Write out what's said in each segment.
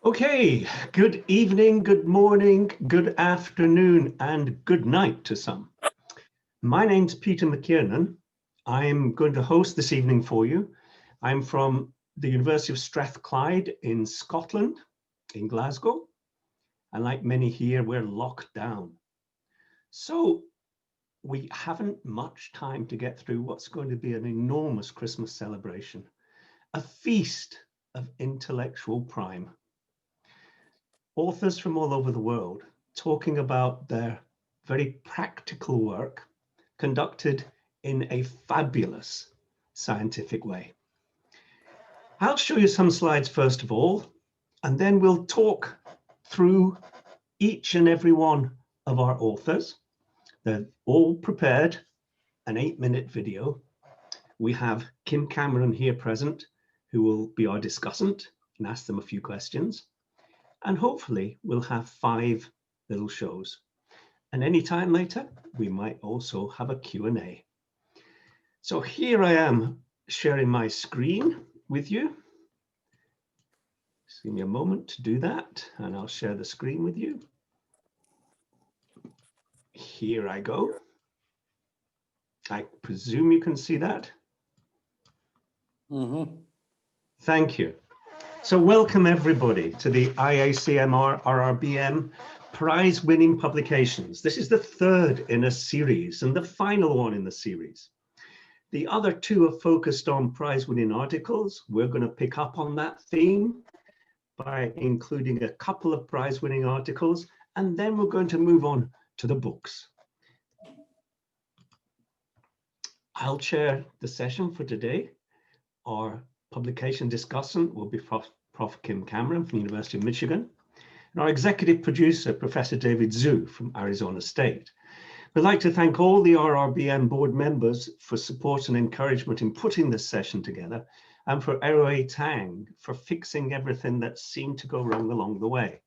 Okay, good evening, good morning, good afternoon, and good night to some. My name's Peter McKiernan. I'm going to host this evening for you. I'm from the University of Strathclyde in Scotland, in Glasgow. And like many here, we're locked down. So we haven't much time to get through what's going to be an enormous Christmas celebration, a feast of intellectual prime. Authors from all over the world talking about their very practical work conducted in a fabulous scientific way. I'll show you some slides first of all, and then we'll talk through each and every one of our authors. They're all prepared, an 8-minute video. We have Kim Cameron here present, who will be our discussant and ask them a few questions. And hopefully we'll have 5 little shows. And any time later, we might also have a Q&A. So here I am sharing my screen with you. Just give me a moment to do that, and I'll share the screen with you. Here I go. I presume you can see that. Thank you. So welcome everybody to the IACMR RRBM prize-winning publications. This is the 3rd in a series and the final one in the series. The other 2 are focused on prize-winning articles. We're going to pick up on that theme by including a couple of prize-winning articles, and then we're going to move on to the books. I'll chair the session for today. Our publication discussant will be Prof. Kim Cameron from the University of Michigan, and our executive producer, Professor David Zhao from Arizona State. We'd like to thank all the RRBM board members for support and encouragement in putting this session together, and for Eroi Tang for fixing everything that seemed to go wrong along the way.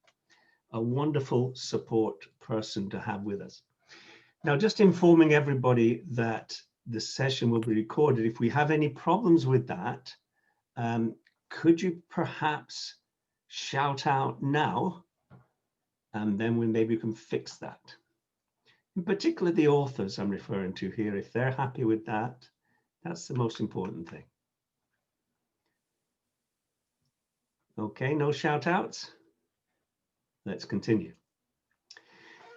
A wonderful support person to have with us. Now, just informing everybody that the session will be recorded. If we have any problems with that, could you perhaps shout out now, and then maybe we can fix that. In particular, the authors I'm referring to here, if they're happy with that, that's the most important thing. Okay, no shout outs. Let's continue.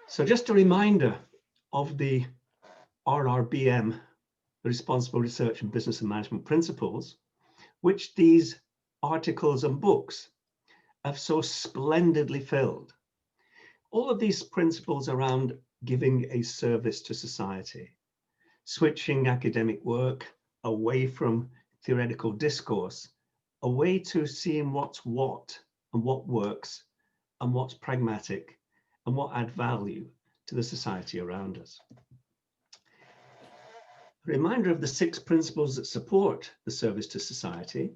So just a reminder of the RRBM, the Responsible Research and Business and Management Principles, which these articles and books have so splendidly filled. All of these principles around giving a service to society, switching academic work away from theoretical discourse, away to seeing what's what and what works and what's pragmatic and what add value to the society around us. A reminder of the 6 principles that support the service to society.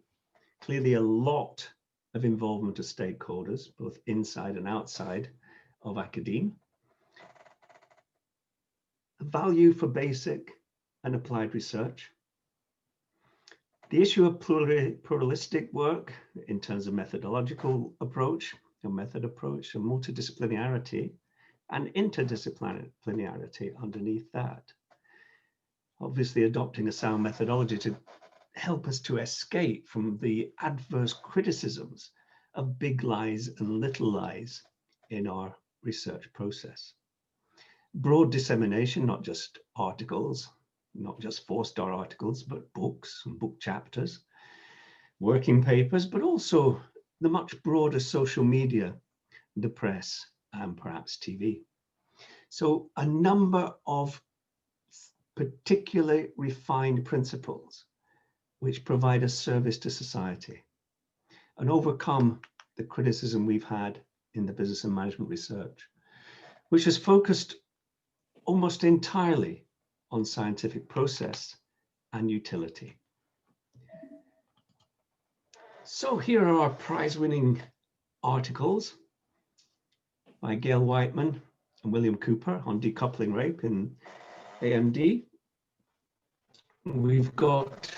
Clearly a lot of involvement of stakeholders, both inside and outside of academia. A value for basic and applied research. The issue of pluralistic work in terms of methodological approach, a method approach, and multidisciplinarity and interdisciplinarity underneath that. Obviously adopting a sound methodology to help us to escape from the adverse criticisms of big lies and little lies in our research process. Broad dissemination, not just articles, not just 4-star articles, but books and book chapters, working papers, but also the much broader social media, the press, and perhaps TV. So a number of particularly refined principles which provide a service to society and overcome the criticism we've had in the business and management research, which has focused almost entirely on scientific process and utility. So here are our prize-winning articles by Gail Whiteman and William Cooper on decoupling rape in AMD. We've got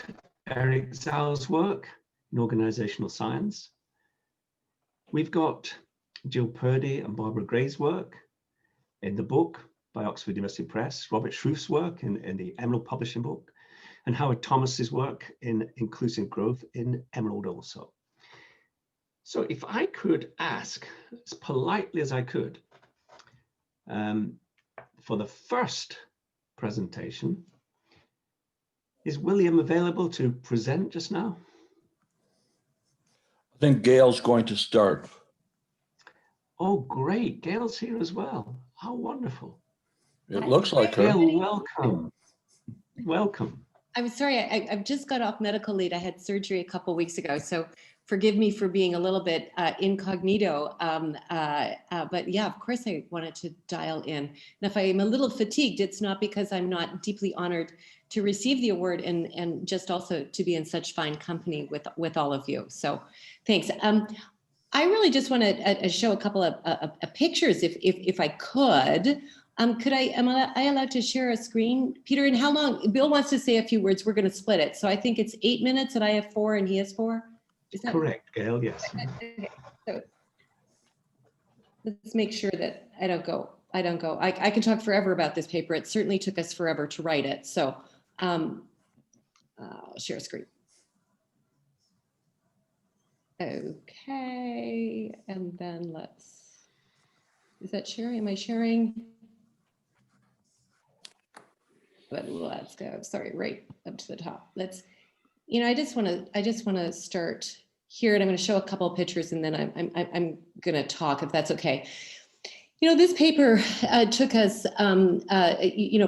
Eric Zhao's work in organizational science. We've got Jill Purdy and Barbara Gray's work in the book by Oxford University Press, Robert Schroeff's work in the Emerald Publishing book, and Howard Thomas's work in Inclusive Growth in Emerald also. So if I could ask, as politely as I could, for the first presentation, is William available to present just now? I think Gail's going to start. Oh, great. Gail's here as well. How wonderful. It looks like her. Gail, welcome. Welcome. I'm sorry, I've just got off medical leave. I had surgery a couple of weeks ago, so forgive me for being a little bit incognito. But yeah, of course I wanted to dial in. And if I am a little fatigued, it's not because I'm not deeply honored to receive the award and just also to be in such fine company with all of you. So thanks. I really just want to show a couple of pictures if I could. Am I allowed to share a screen? Peter, and how long? Bill wants to say a few words. We're going to split it. So I think it's 8 minutes and I have 4 and he has 4. Is that correct, Gail? Yes. Okay. So let's make sure that I don't go. I can talk forever about this paper. It certainly took us forever to write it. So I'll share a screen. Okay, and then is that sharing? Am I sharing? But let's go. Sorry, right up to the top. I just want to start here, and I'm going to show a couple of pictures, and then I'm going to talk, if that's okay. This paper took us,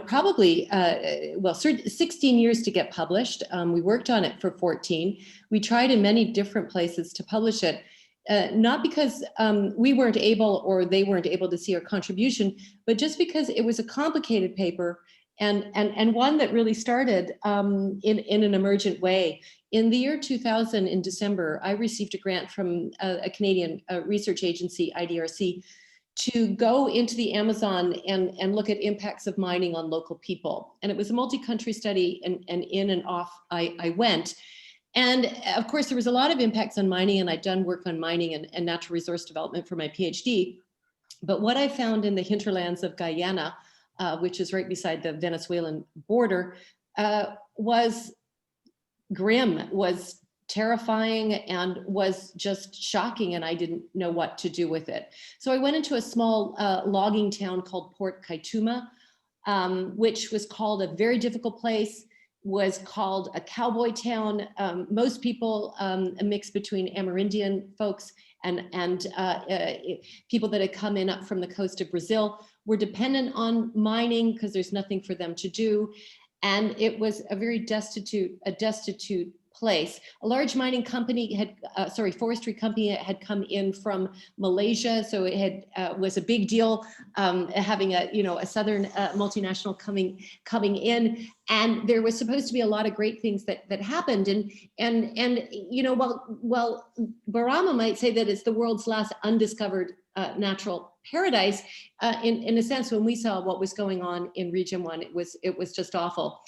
probably 16 years to get published. We worked on it for 14. We tried in many different places to publish it, not because we weren't able or they weren't able to see our contribution, but just because it was a complicated paper. And one that really started in an emergent way. In the year 2000, in December, I received a grant from a Canadian research agency, IDRC, to go into the Amazon and look at impacts of mining on local people. And it was a multi-country study, and in and off I went. And of course, there was a lot of impacts on mining, and I'd done work on mining and natural resource development for my PhD. But what I found in the hinterlands of Guyana, which is right beside the Venezuelan border, was grim, was terrifying, and was just shocking, and I didn't know what to do with it. So I went into a small logging town called Port Kaituma, which was called a very difficult place, was called a cowboy town. Most people, a mix between Amerindian folks and people that had come in up from the coast of Brazil, were dependent on mining because there's nothing for them to do. And it was a very destitute place. A large mining company forestry company had come in from Malaysia. So it had was a big deal having a Southern multinational coming in. And there was supposed to be a lot of great things that happened. And while Barama might say that it's the world's last undiscovered natural paradise, in a sense, when we saw what was going on in Region 1, it was just awful.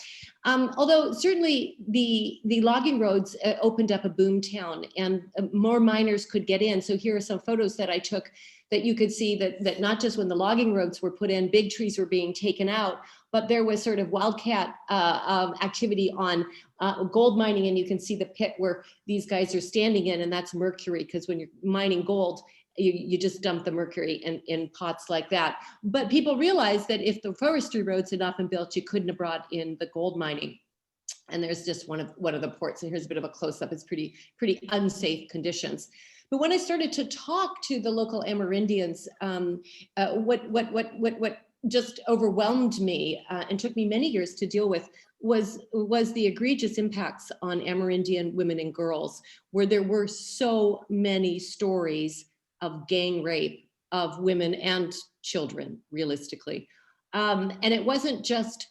Although certainly the logging roads opened up a boom town, and more miners could get in. So here are some photos that I took that you could see that not just when the logging roads were put in, big trees were being taken out, but there was sort of wildcat activity on gold mining. And you can see the pit where these guys are standing in, and that's mercury, because when you're mining gold, you just dump the mercury in pots like that. But people realized that if the forestry roads had not been built, you couldn't have brought in the gold mining. And there's just one of the ports, and here's a bit of a close-up. It's pretty unsafe conditions. But when I started to talk to the local Amerindians, what just overwhelmed me and took me many years to deal with was the egregious impacts on Amerindian women and girls, where there were so many stories of gang rape of women and children, realistically. And it wasn't just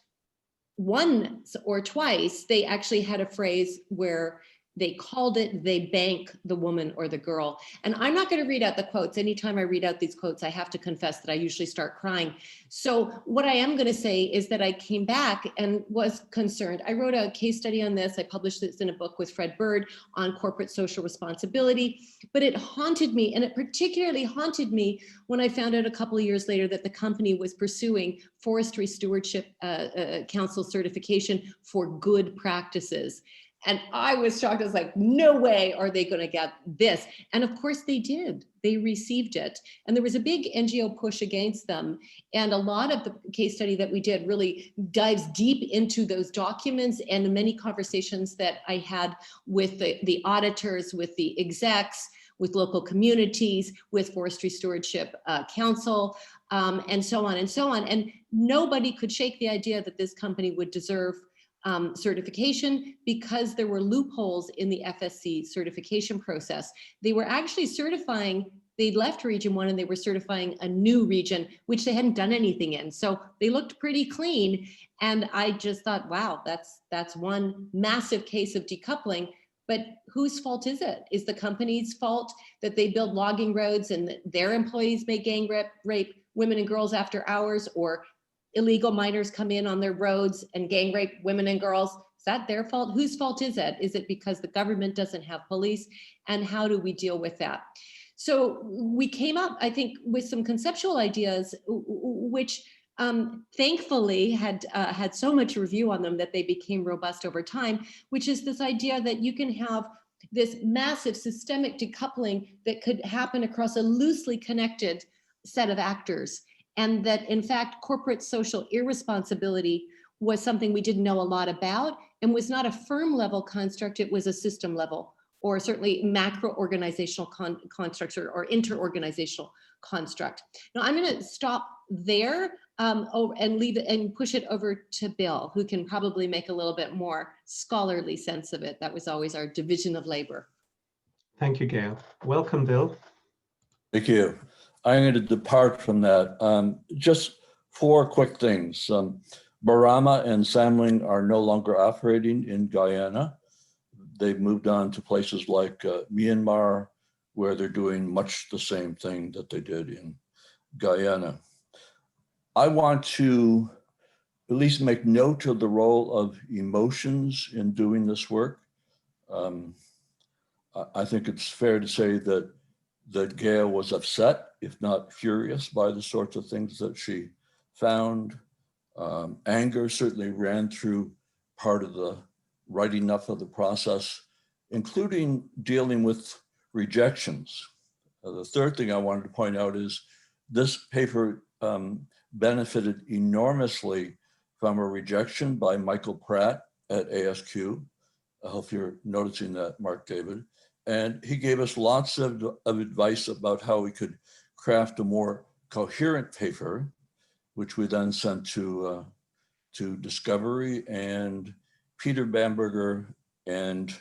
once or twice. They actually had a phrase where They called it, they bank the woman or the girl. And I'm not going to read out the quotes. Anytime I read out these quotes, I have to confess that I usually start crying. So what I am going to say is that I came back and was concerned. I wrote a case study on this. I published this in a book with Fred Bird on corporate social responsibility, but it haunted me. And it particularly haunted me when I found out a couple of years later that the company was pursuing Forestry Stewardship Council certification for good practices. And I was shocked. I was like, no way are they going to get this. And of course they did. They received it. And there was a big NGO push against them. And a lot of the case study that we did really dives deep into those documents and the many conversations that I had with the auditors, with the execs, with local communities, with Forestry Stewardship Council, and so on and so on. And nobody could shake the idea that this company would deserve certification because there were loopholes in the FSC certification process. They were actually certifying, they'd left region 1 and they were certifying a new region, which they hadn't done anything in. So they looked pretty clean. And I just thought, wow, that's one massive case of decoupling. But whose fault is it? Is the company's fault that they build logging roads and that their employees may gang rape women and girls after hours, or illegal minors come in on their roads and gang rape women and girls? Is that their fault? Whose fault is it? Is it because the government doesn't have police? And how do we deal with that? So we came up, I think, with some conceptual ideas, which thankfully had so much review on them that they became robust over time, which is this idea that you can have this massive systemic decoupling that could happen across a loosely connected set of actors. And that, in fact, corporate social irresponsibility was something we didn't know a lot about and was not a firm level construct, it was a system level, or certainly macro organizational constructs or interorganizational construct. Now I'm going to stop there and leave it and push it over to Bill, who can probably make a little bit more scholarly sense of it. That was always our division of labor. Thank you, Gail. Welcome, Bill. Thank you. I'm going to depart from that. Just 4 quick things. Barama and Samling are no longer operating in Guyana. They've moved on to places like Myanmar, where they're doing much the same thing that they did in Guyana. I want to at least make note of the role of emotions in doing this work. I think it's fair to say that Gail was upset, if not furious, by the sorts of things that she found. Anger certainly ran through part of the writing up of the process, including dealing with rejections. The third thing I wanted to point out is this paper benefited enormously from a rejection by Michael Pratt at ASQ. I hope you're noticing that, Mark David. And he gave us lots of advice about how we could craft a more coherent paper, which we then sent to Discovery, and Peter Bamberger and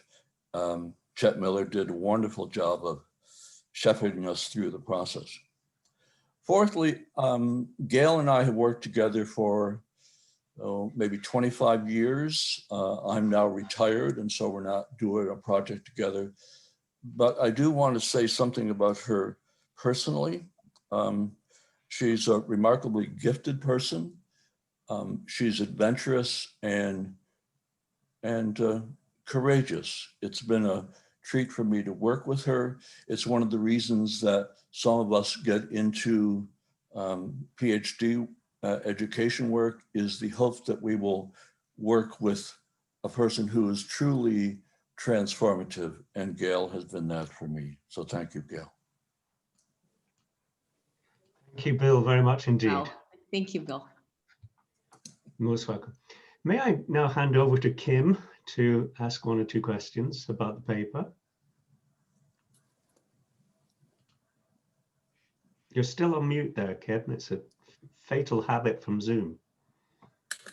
Chet Miller did a wonderful job of shepherding us through the process. Fourthly, Gail and I have worked together for maybe 25 years. I'm now retired, and so we're not doing a project together. But I do want to say something about her personally. She's a remarkably gifted person. She's adventurous and courageous. It's been a treat for me to work with her. It's one of the reasons that some of us get into PhD education work, is the hope that we will work with a person who is truly transformative, and Gail has been that for me. So thank you, Gail. Thank you, Bill, very much indeed. Wow. Thank you, Bill. Most welcome. May I now hand over to Kim to ask 1 or 2 questions about the paper? You're still on mute there, Kim. It's a fatal habit from Zoom.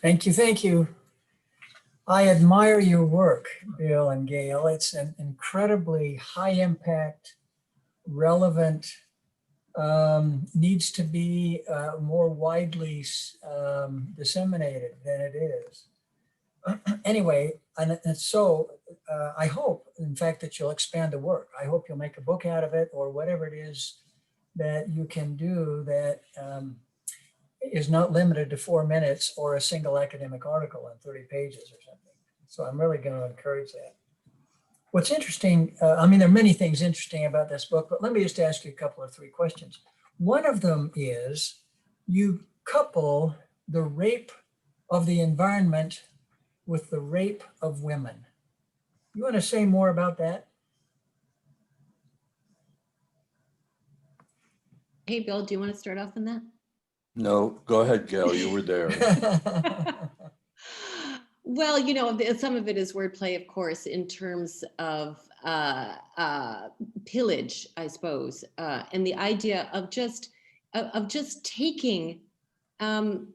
Thank you, thank you. I admire your work, Bill and Gail. It's an incredibly high impact, relevant, needs to be more widely disseminated than it is. Anyway, and so I hope, in fact, that you'll expand the work. I hope you'll make a book out of it or whatever it is that you can do that is not limited to 4 minutes or a single academic article on 30 pages or something. So I'm really going to encourage that. What's interesting, I mean, there are many things interesting about this book, but let me just ask you a couple or 3 questions. One of them is you couple the rape of the environment with the rape of women. You want to say more about that? Hey, Bill, do you want to start off on that? No, go ahead, Gail, you were there. Well, you know, some of it is wordplay, of course, in terms of pillage, I suppose, and the idea of just taking and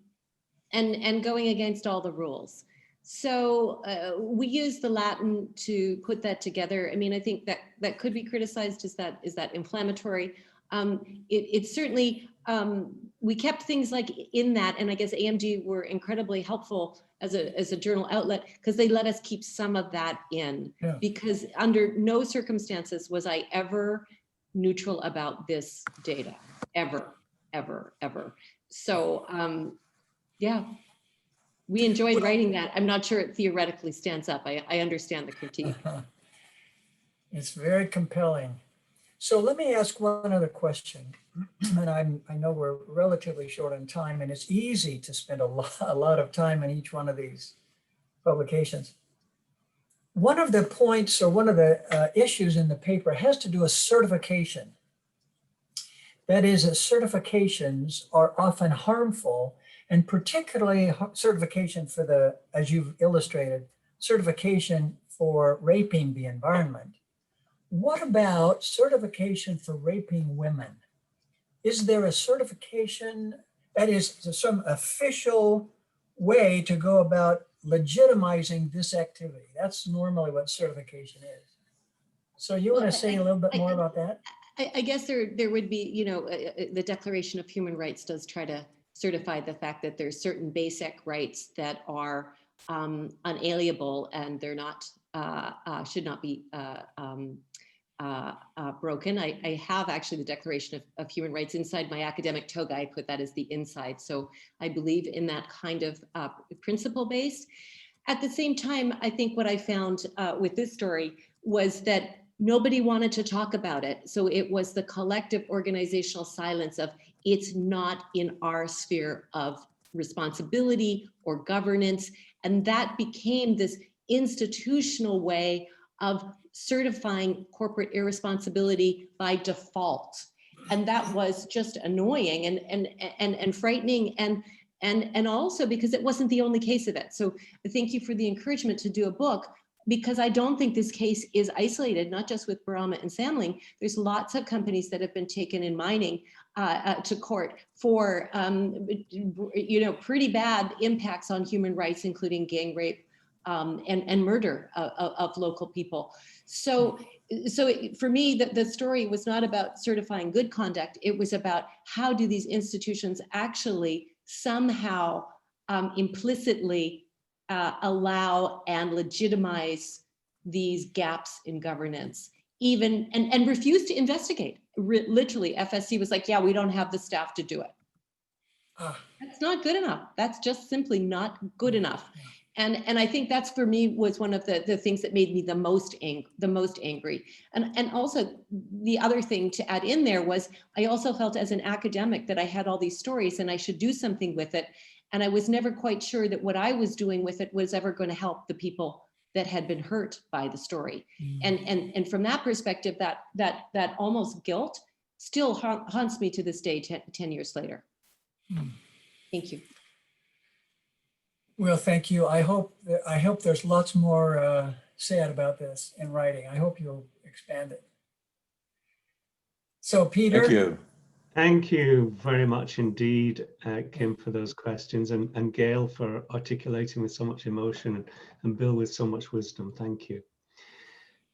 going against all the rules. So we use the Latin to put that together. I mean, I think that could be criticized. Is that inflammatory? It certainly, we kept things like in that, and I guess AMG were incredibly helpful as a journal outlet because they let us keep some of that in, because under no circumstances was I ever neutral about this data, ever. So yeah, we enjoyed writing that. I'm not sure it theoretically stands up. I understand the critique. It's very compelling. So let me ask one other question. And I know we're relatively short on time, and it's easy to spend a lot of time in each one of these publications. One of the points or one of the issues in the paper has to do with certification. That is, that certifications are often harmful, and particularly certification for the, as you've illustrated, certification for raping the environment. What about certification for raping women? Is there a certification, that is some official way to go about legitimizing this activity? That's normally what certification is. So you want to say a little bit more about that? I guess there would be, you know, the Declaration of Human Rights does try to certify the fact that there's certain basic rights that are unalienable, and they're not, should not be broken. I have actually the Declaration of Human Rights inside my academic toga. I put that as the inside. So I believe in that kind of principle based. At the same time, I think what I found with this story was that nobody wanted to talk about it. So it was the collective organizational silence of it's not in our sphere of responsibility or governance. And that became this institutional way of certifying corporate irresponsibility by default. And that was just annoying and frightening, and also because it wasn't the only case of it. So thank you for the encouragement to do a book, because I don't think this case is isolated, not just with Barama and Samling. There's lots of companies that have been taken in mining to court for you know, pretty bad impacts on human rights, including gang rape and murder of local people. So for me, the story was not about certifying good conduct. It was about how do these institutions actually somehow implicitly allow and legitimize these gaps in governance, even and refuse to investigate. Literally, FSC was like, yeah, we don't have the staff to do it. That's not good enough. That's just simply not good enough. And I think that's, for me, was one of the things that made me the most angry. And also the other thing to add in there was I also felt as an academic that I had all these stories and I should do something with it. And I was never quite sure that what I was doing with it was ever going to help the people that had been hurt by the story. And from that perspective, that almost guilt still haunts me to this day, 10 years later. Thank you. Well, thank you. I hope there's lots more said about this in writing. I hope you'll expand it. So Peter. Thank you. Thank you very much indeed, Kim, for those questions, and Gail for articulating with so much emotion, and Bill with so much wisdom. Thank you.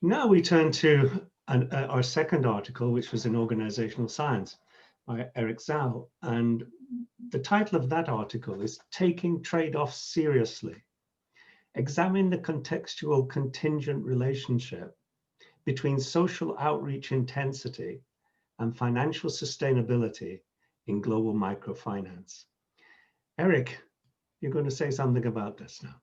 Now we turn to our second article, which was in Organizational Science by Eric Zhao. And the title of that article is Taking Trade-offs Seriously. examine the contextual contingent relationship between social outreach intensity and financial sustainability in global microfinance. Eric, you're going to say something about this now.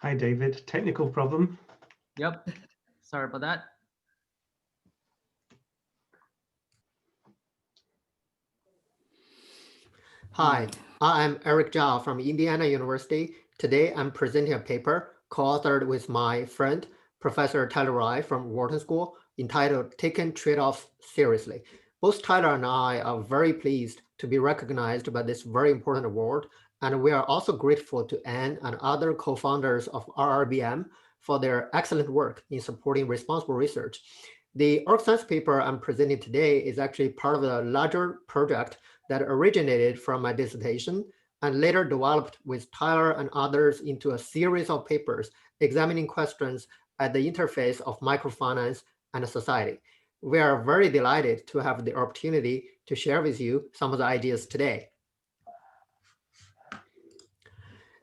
Hi, David. Technical problem. Yep. Sorry about that. Hi, I'm Eric Zhao from Indiana University. Today, I'm presenting a paper co-authored with my friend, Professor Tyler Rai from Wharton School, entitled Taking Trade-offs Seriously. Both Tyler and I are very pleased to be recognized by this very important award, and we are also grateful to Anne and other co-founders of RRBM for their excellent work in supporting responsible research. The org science paper I'm presenting today is actually part of a larger project that originated from my dissertation and later developed with Tyler and others into a series of papers examining questions at the interface of microfinance and society. We are very delighted to have the opportunity to share with you some of the ideas today.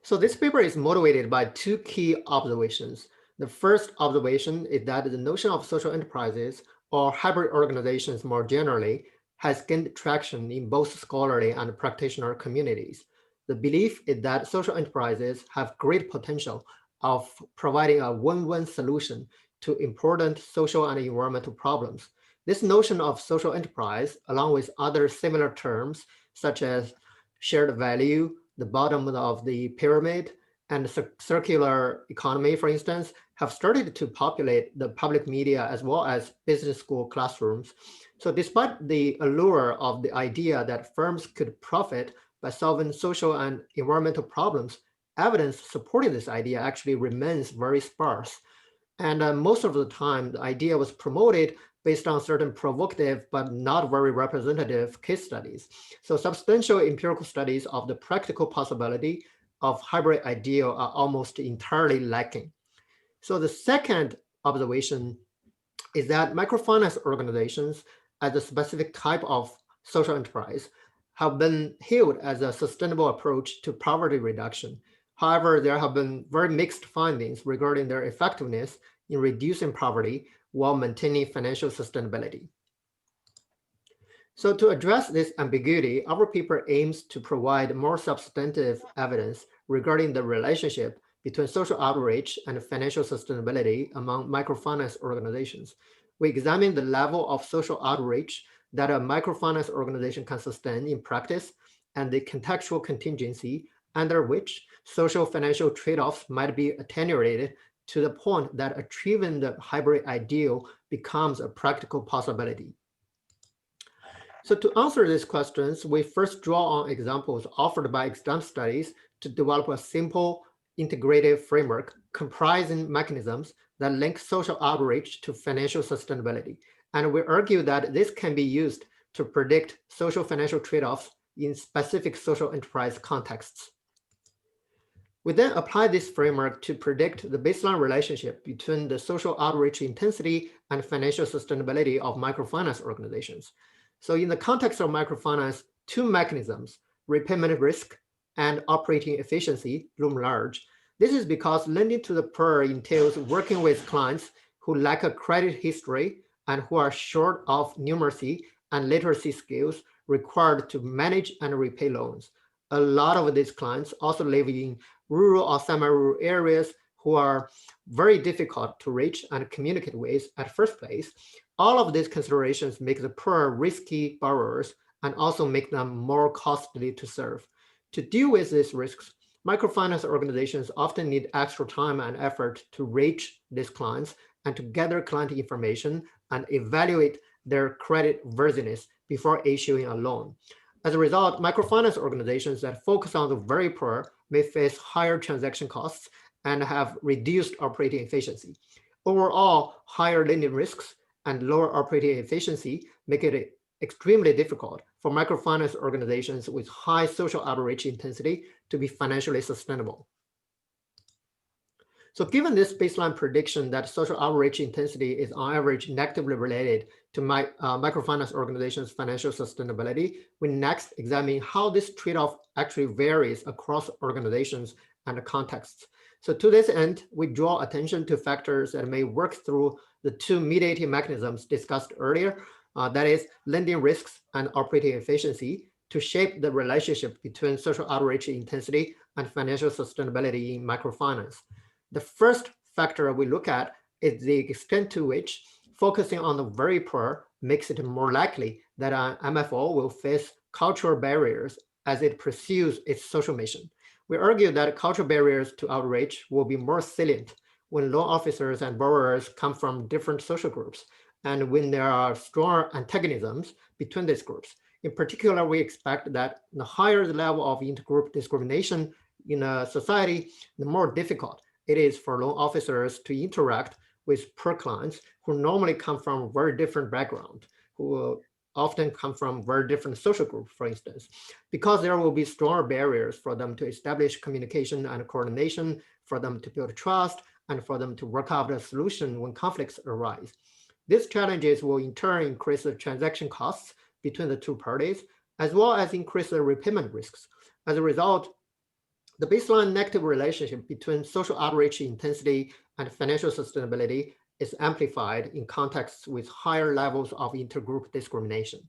So this paper is motivated by two key observations. The first observation is that the notion of social enterprises or hybrid organizations more generally has gained traction in both scholarly and practitioner communities. The belief is that social enterprises have great potential of providing a win-win solution to important social and environmental problems. This notion of social enterprise, along with other similar terms such as shared value, the bottom of the pyramid, and circular economy, for instance, have started to populate the public media as well as business school classrooms. So despite the allure of the idea that firms could profit by solving social and environmental problems, evidence supporting this idea actually remains very sparse. And most of the time, the idea was promoted based on certain provocative but not very representative case studies. So substantial empirical studies of the practical possibility of hybrid ideal are almost entirely lacking. So the second observation is that microfinance organizations as a specific type of social enterprise have been hailed as a sustainable approach to poverty reduction. However, there have been very mixed findings regarding their effectiveness in reducing poverty while maintaining financial sustainability. So to address this ambiguity, our paper aims to provide more substantive evidence regarding the relationship between social outreach and financial sustainability among microfinance organizations. We examine the level of social outreach that a microfinance organization can sustain in practice and the contextual contingency under which social financial trade-offs might be attenuated to the point that achieving the hybrid ideal becomes a practical possibility. So to answer these questions, we first draw on examples offered by extant studies to develop a simple integrative framework comprising mechanisms that link social outreach to financial sustainability. And we argue that this can be used to predict social financial trade-offs in specific social enterprise contexts. We then apply this framework to predict the baseline relationship between the social outreach intensity and financial sustainability of microfinance organizations. So in the context of microfinance, two mechanisms, repayment risk and operating efficiency, loom large. This is because lending to the poor entails working with clients who lack a credit history and who are short of numeracy and literacy skills required to manage and repay loans. A lot of these clients also live in rural or semi-rural areas who are very difficult to reach and communicate with at first place. All of these considerations make the poor risky borrowers and also make them more costly to serve. To deal with these risks, microfinance organizations often need extra time and effort to reach these clients and to gather client information and evaluate their credit worthiness before issuing a loan. As a result, microfinance organizations that focus on the very poor may face higher transaction costs and have reduced operating efficiency. Overall, higher lending risks and lower operating efficiency make it extremely difficult for microfinance organizations with high social outreach intensity to be financially sustainable. So given this baseline prediction that social outreach intensity is on average negatively related to microfinance organizations' financial sustainability, we next examine how this trade-off actually varies across organizations and contexts. So to this end, we draw attention to factors that may work through the two mediating mechanisms discussed earlier, that is lending risks and operating efficiency, to shape the relationship between social outreach intensity and financial sustainability in microfinance. The first factor we look at is the extent to which focusing on the very poor makes it more likely that an MFO will face cultural barriers as it pursues its social mission. We argue that cultural barriers to outreach will be more salient when loan officers and borrowers come from different social groups and when there are strong antagonisms between these groups. In particular, we expect that the higher the level of intergroup discrimination in a society, the more difficult it is for loan officers to interact with poor clients who normally come from very different backgrounds, who often come from very different social groups, for instance, because there will be stronger barriers for them to establish communication and coordination, for them to build trust, and for them to work out a solution when conflicts arise. These challenges will in turn increase the transaction costs between the two parties, as well as increase the repayment risks. As a result, the baseline negative relationship between social outreach intensity and financial sustainability is amplified in contexts with higher levels of intergroup discrimination.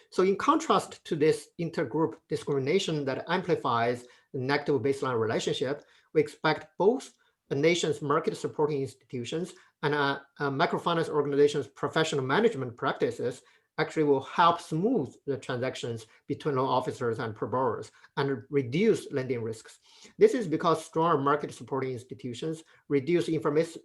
So in contrast to this intergroup discrimination that amplifies the negative baseline relationship, we expect both the nation's market supporting institutions and microfinance organizations' professional management practices actually will help smooth the transactions between loan officers and borrowers and reduce lending risks. This is because stronger market supporting institutions reduce information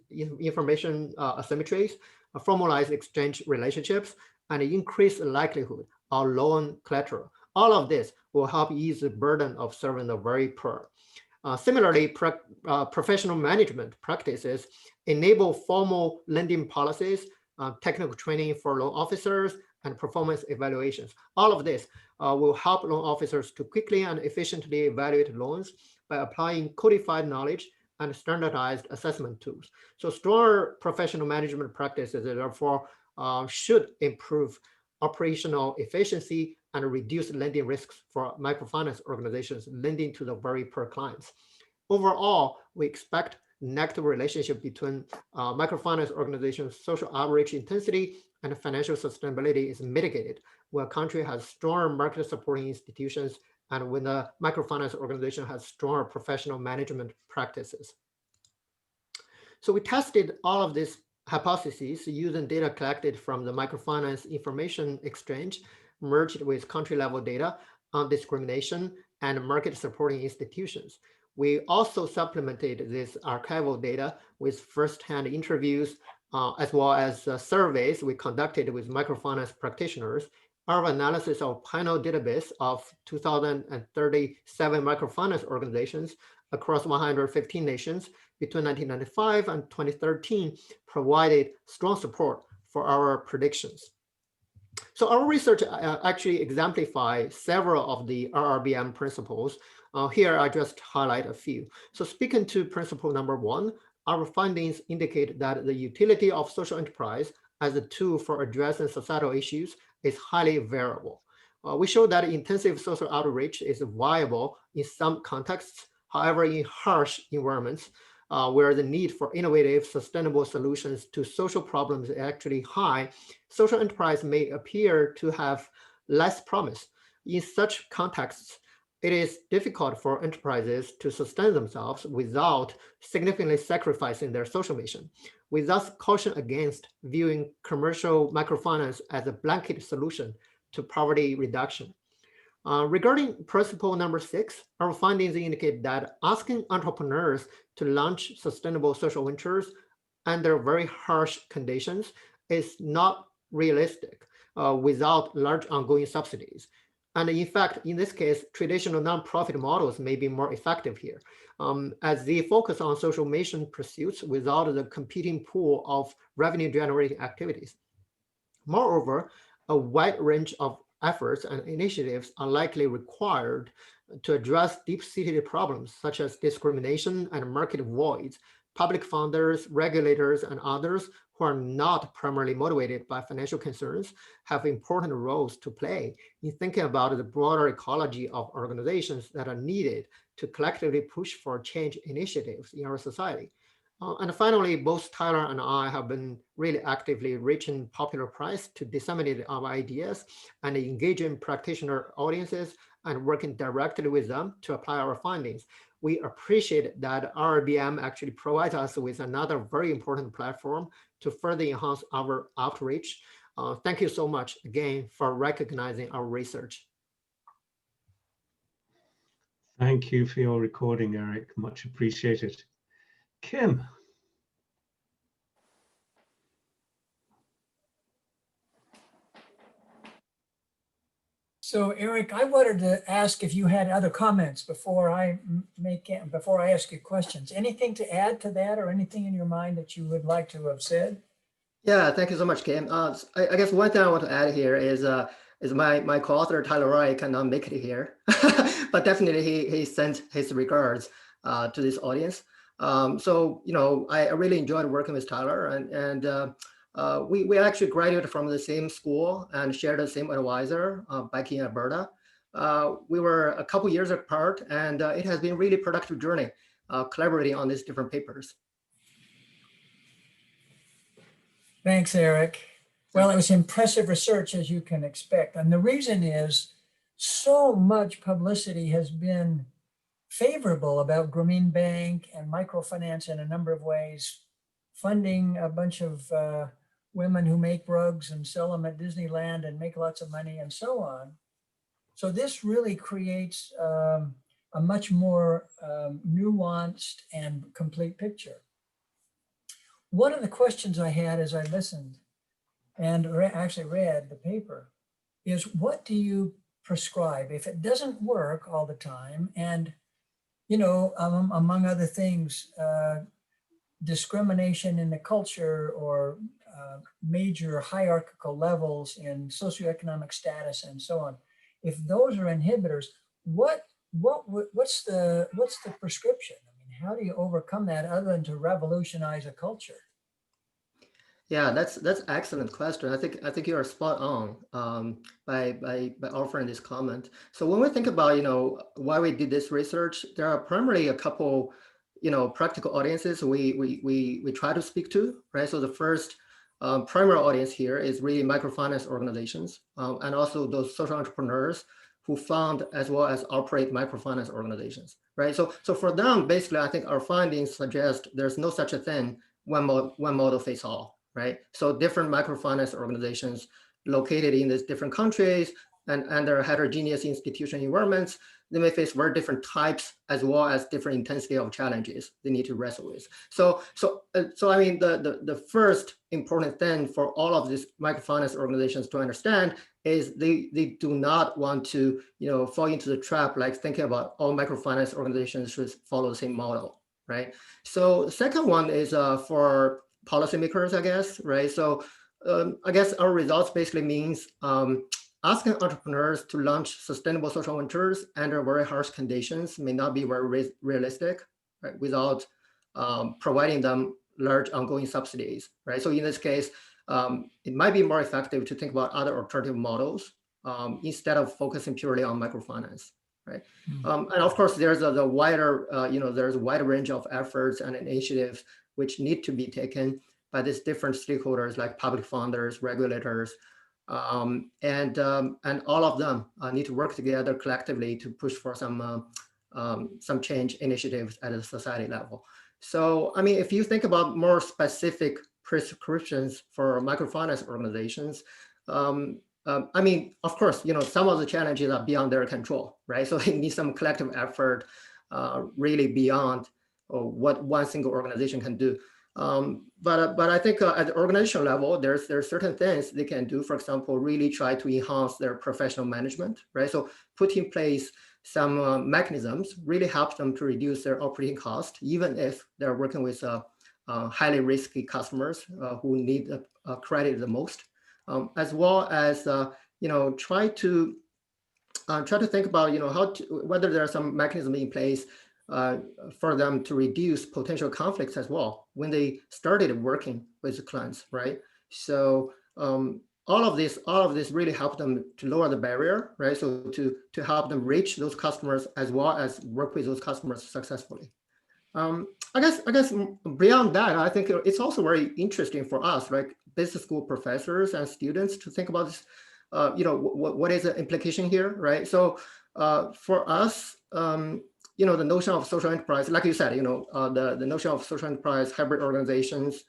asymmetries, formalize exchange relationships, and increase the likelihood of loan collateral. All of this will help ease the burden of serving the very poor. Similarly, professional management practices enable formal lending policies, technical training for loan officers, and performance evaluations. All of this will help loan officers to quickly and efficiently evaluate loans by applying codified knowledge and standardized assessment tools. So stronger professional management practices, therefore, should improve operational efficiency and reduce lending risks for microfinance organizations lending to the very poor clients. Overall, we expect negative relationship between microfinance organizations' social outreach intensity and financial sustainability is mitigated when a country has stronger market supporting institutions and when the microfinance organization has stronger professional management practices. So we tested all of these hypotheses using data collected from the microfinance information exchange, merged with country level data on discrimination and market supporting institutions. We also supplemented this archival data with firsthand interviews, as well as surveys we conducted with microfinance practitioners. Our analysis of panel database of 2,037 microfinance organizations across 115 nations between 1995 and 2013 provided strong support for our predictions. So our research actually exemplifies several of the RRBM principles. Here I just highlight a few. So speaking to principle number 1, our findings indicate that the utility of social enterprise as a tool for addressing societal issues is highly variable. We show that intensive social outreach is viable in some contexts. However, in harsh environments where the need for innovative, sustainable solutions to social problems is actually high, social enterprise may appear to have less promise. In such contexts, it is difficult for enterprises to sustain themselves without significantly sacrificing their social mission. We thus caution against viewing commercial microfinance as a blanket solution to poverty reduction. Regarding principle number 6, our findings indicate that asking entrepreneurs to launch sustainable social ventures under very harsh conditions is not realistic without large ongoing subsidies. And in fact, in this case, traditional nonprofit models may be more effective here, as they focus on social mission pursuits without the competing pool of revenue-generating activities. Moreover, a wide range of efforts and initiatives are likely required to address deep-seated problems such as discrimination and market voids, public funders, regulators, and others who are not primarily motivated by financial concerns have important roles to play in thinking about the broader ecology of organizations that are needed to collectively push for change initiatives in our society. And finally, both Tyler and I have been really actively reaching popular press to disseminate our ideas and engaging practitioner audiences and working directly with them to apply our findings. We appreciate that RRBM actually provides us with another very important platform to further enhance our outreach. Thank you so much again for recognizing our research. Thank you for your recording, Eric. Much appreciated. Kim. So Eric, I wanted to ask if you had other comments before I ask you questions. Anything to add to that, or anything in your mind that you would like to have said? Yeah, thank you so much, Kim. I guess one thing I want to add here is my co-author Tyler Wright cannot make it here, but definitely he sent his regards to this audience. So I really enjoyed working with Tyler, and we actually graduated from the same school and shared the same advisor back in Alberta. We were a couple years apart, and it has been really productive journey collaborating on these different papers. Thanks, Eric. Well, it was impressive research, as you can expect. And the reason is so much publicity has been favorable about Grameen Bank and microfinance in a number of ways, funding a bunch of women who make rugs and sell them at Disneyland and make lots of money and so on. So this really creates a much more nuanced and complete picture. One of the questions I had as I listened and actually read the paper is, what do you prescribe if it doesn't work all the time? And, among other things, discrimination in the culture or major hierarchical levels in socioeconomic status and so on. If those are inhibitors, what's the prescription? How do you overcome that other than to revolutionize a culture? Yeah, that's an excellent question. I think you are spot on by offering this comment. So when we think about why we did this research, there are primarily a couple practical audiences we try to speak to, right? So the first primary audience here is really microfinance organizations and also those social entrepreneurs who found as well as operate microfinance organizations, right? So for them, basically, I think our findings suggest there's no such a thing, one model fits all, right? So different microfinance organizations located in these different countries and under heterogeneous institutional environments, they may face very different types as well as different intensity of challenges they need to wrestle with. So I mean, the first important thing for all of these microfinance organizations to understand is they do not want to fall into the trap like thinking about all microfinance organizations should follow the same model, right? So the second one is for policymakers, I guess, right? So I guess our results basically means asking entrepreneurs to launch sustainable social ventures under very harsh conditions may not be very realistic, right? Without providing them large ongoing subsidies, right? So in this case, it might be more effective to think about other alternative models instead of focusing purely on microfinance, right? And of course, there's a wider, there's a wide range of efforts and initiatives which need to be taken by these different stakeholders like public funders, regulators, and all of them need to work together collectively to push for some change initiatives at a society level. So, I mean, if you think about more specific prescriptions for microfinance organizations, I mean, of course, some of the challenges are beyond their control, right? So they need some collective effort, really beyond what one single organization can do. But I think at the organizational level, there's certain things they can do. For example, really try to enhance their professional management, right? So put in place some mechanisms really helps them to reduce their operating cost, even if they're working with highly risky customers who need credit the most, as well as try to think about whether there are some mechanism in place for them to reduce potential conflicts as well when they started working with the clients, right? So all of this really helped them to lower the barrier, right? So to help them reach those customers as well as work with those customers successfully. I guess beyond that, I think it's also very interesting for us, like business school professors and students, to think about this. What is the implication here, right? So for us, the notion of social enterprise, like you said, the notion of social enterprise, hybrid organizations,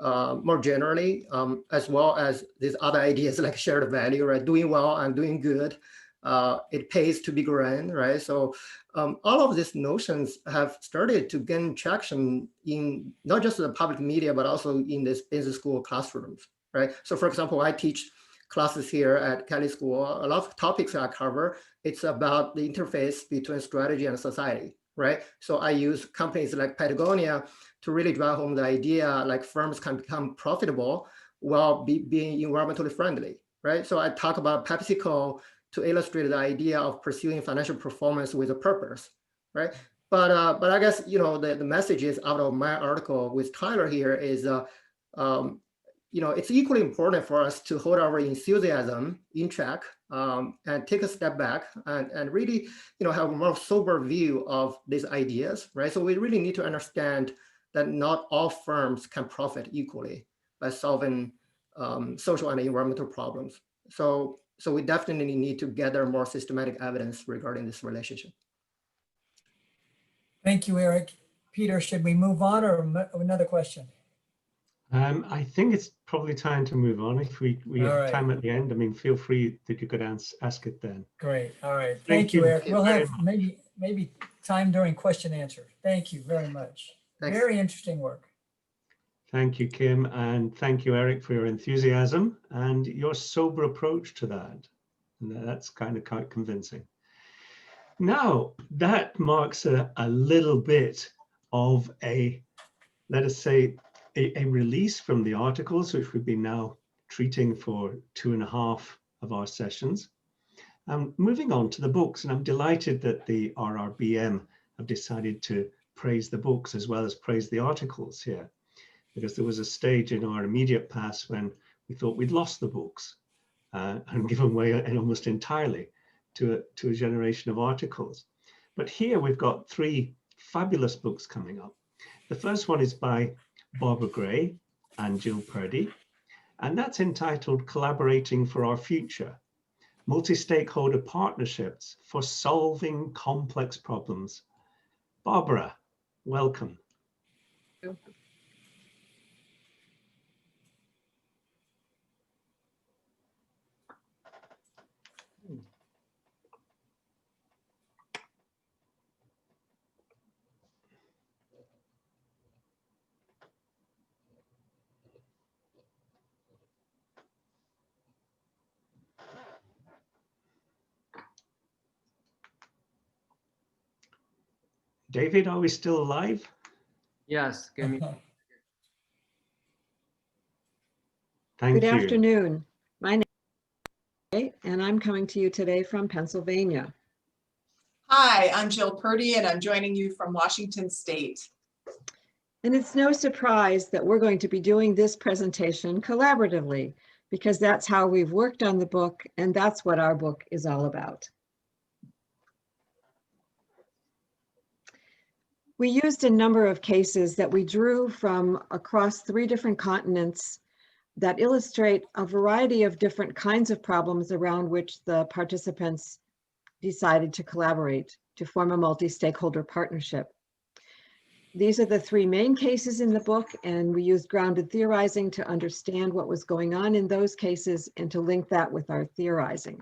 more generally, as well as these other ideas like shared value, right? Doing well and doing good. It pays to be grand, right? So all of these notions have started to gain traction in not just the public media, but also in this business school classrooms, right? So for example, I teach classes here at Kelly School. A lot of topics I cover, it's about the interface between strategy and society, right? So I use companies like Patagonia to really drive home the idea like firms can become profitable while being environmentally friendly, right? So I talk about PepsiCo to illustrate the idea of pursuing financial performance with a purpose, right? But I guess, the message is out of my article with Tyler here is, it's equally important for us to hold our enthusiasm in check and take a step back and really, have a more sober view of these ideas, right? So we really need to understand that not all firms can profit equally by solving social and environmental problems. So we definitely need to gather more systematic evidence regarding this relationship. Thank you, Eric. Peter, should we move on or another question? I think it's probably time to move on. If we have time at the end, I mean, feel free that you could ask it then. Great. All right. Thank you, Eric. We'll have maybe time during question answer. Thank you very much. Thanks. Very interesting work. Thank you, Kim, and thank you, Eric, for your enthusiasm and your sober approach to that. And that's kind of quite convincing. Now, that marks a little bit of a, let us say, a release from the articles, which we've been now treating for 2.5 of our sessions. Moving on to the books, and I'm delighted that the RRBM have decided to praise the books as well as praise the articles here, because there was a stage in our immediate past when we thought we'd lost the books and given way almost entirely to a generation of articles. But here we've got 3 fabulous books coming up. The first one is by Barbara Gray and Jill Purdy, and that's entitled Collaborating for Our Future, Multi-Stakeholder Partnerships for Solving Complex Problems. Barbara, welcome. David, are we still alive? Yes, give me. Thank you. Good afternoon. My name is Jay, and I'm coming to you today from Pennsylvania. Hi, I'm Jill Purdy, and I'm joining you from Washington State. And it's no surprise that we're going to be doing this presentation collaboratively, because that's how we've worked on the book, and that's what our book is all about. We used a number of cases that we drew from across 3 different continents that illustrate a variety of different kinds of problems around which the participants decided to collaborate to form a multi-stakeholder partnership. These are the 3 main cases in the book, and we used grounded theorizing to understand what was going on in those cases and to link that with our theorizing.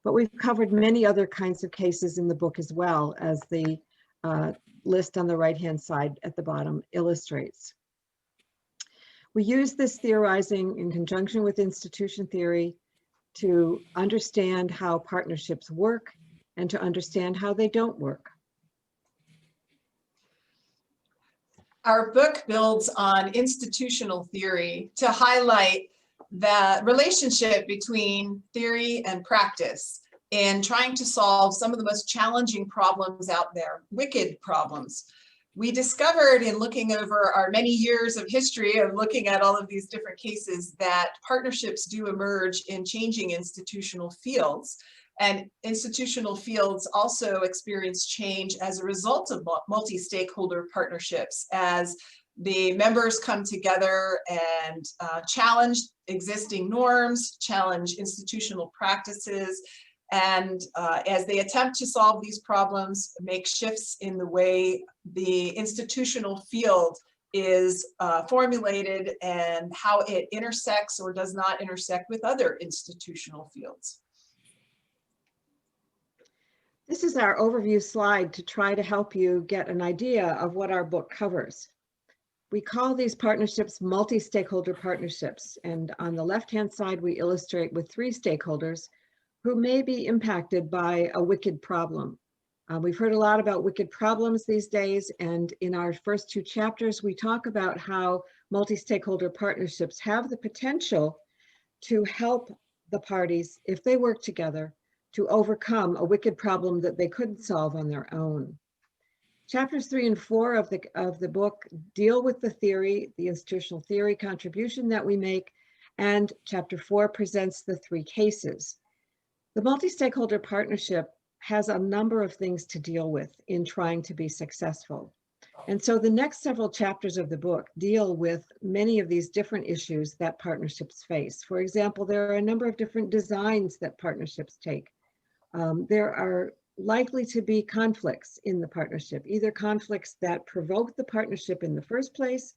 But we've covered many other kinds of cases in the book as well, as the list on the right-hand side at the bottom illustrates. We use this theorizing in conjunction with institution theory to understand how partnerships work and to understand how they don't work. Our book builds on institutional theory to highlight the relationship between theory and practice. in trying to solve some of the most challenging problems out there, wicked problems. We discovered in looking over our many years of history of looking at all of these different cases that partnerships do emerge in changing institutional fields. And institutional fields also experience change as a result of multi-stakeholder partnerships, as the members come together and challenge existing norms, challenge institutional practices, and as they attempt to solve these problems, make shifts in the way the institutional field is formulated and how it intersects or does not intersect with other institutional fields. This is our overview slide to try to help you get an idea of what our book covers. We call these partnerships multi-stakeholder partnerships, and on the left-hand side, we illustrate with 3 stakeholders who may be impacted by a wicked problem. We've heard a lot about wicked problems these days, and in our first 2 chapters, we talk about how multi-stakeholder partnerships have the potential to help the parties, if they work together, to overcome a wicked problem that they couldn't solve on their own. Chapters 3 and 4 of the book deal with the theory, the institutional theory contribution that we make, and chapter 4 presents the 3 cases. The multi-stakeholder partnership has a number of things to deal with in trying to be successful. And so the next several chapters of the book deal with many of these different issues that partnerships face. For example, there are a number of different designs that partnerships take. There are likely to be conflicts in the partnership, either conflicts that provoke the partnership in the first place,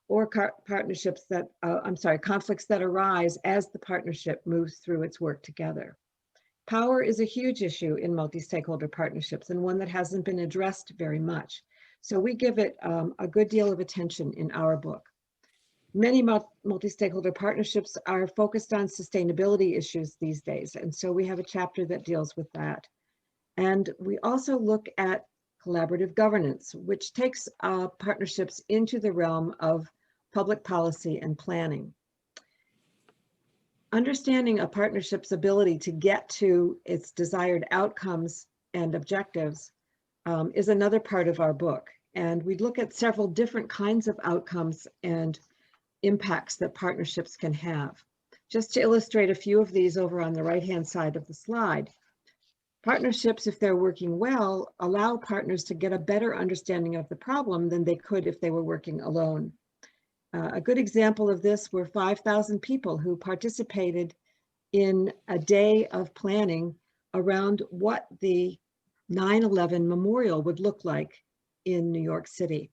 or conflicts that arise as the partnership moves through its work together. Power is a huge issue in multi-stakeholder partnerships, and one that hasn't been addressed very much. So we give it a good deal of attention in our book. Many multi-stakeholder partnerships are focused on sustainability issues these days, and so we have a chapter that deals with that. And we also look at collaborative governance, which takes partnerships into the realm of public policy and planning. Understanding a partnership's ability to get to its desired outcomes and objectives is another part of our book. And we look at several different kinds of outcomes and impacts that partnerships can have. Just to illustrate a few of these over on the right-hand side of the slide. Partnerships, if they're working well, allow partners to get a better understanding of the problem than they could if they were working alone. A good example of this were 5,000 people who participated in a day of planning around what the 9/11 memorial would look like in New York City.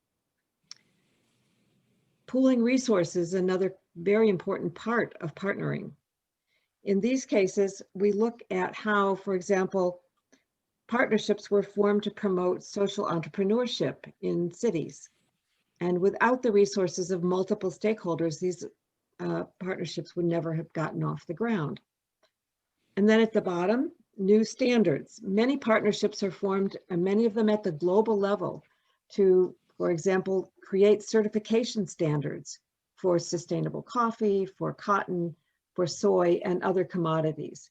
Pooling resources is another very important part of partnering. In these cases, we look at how, for example, partnerships were formed to promote social entrepreneurship in cities. And without the resources of multiple stakeholders, these partnerships would never have gotten off the ground. And then at the bottom, new standards. Many partnerships are formed, and many of them at the global level, to, for example, create certification standards for sustainable coffee, for cotton, for soy, and other commodities.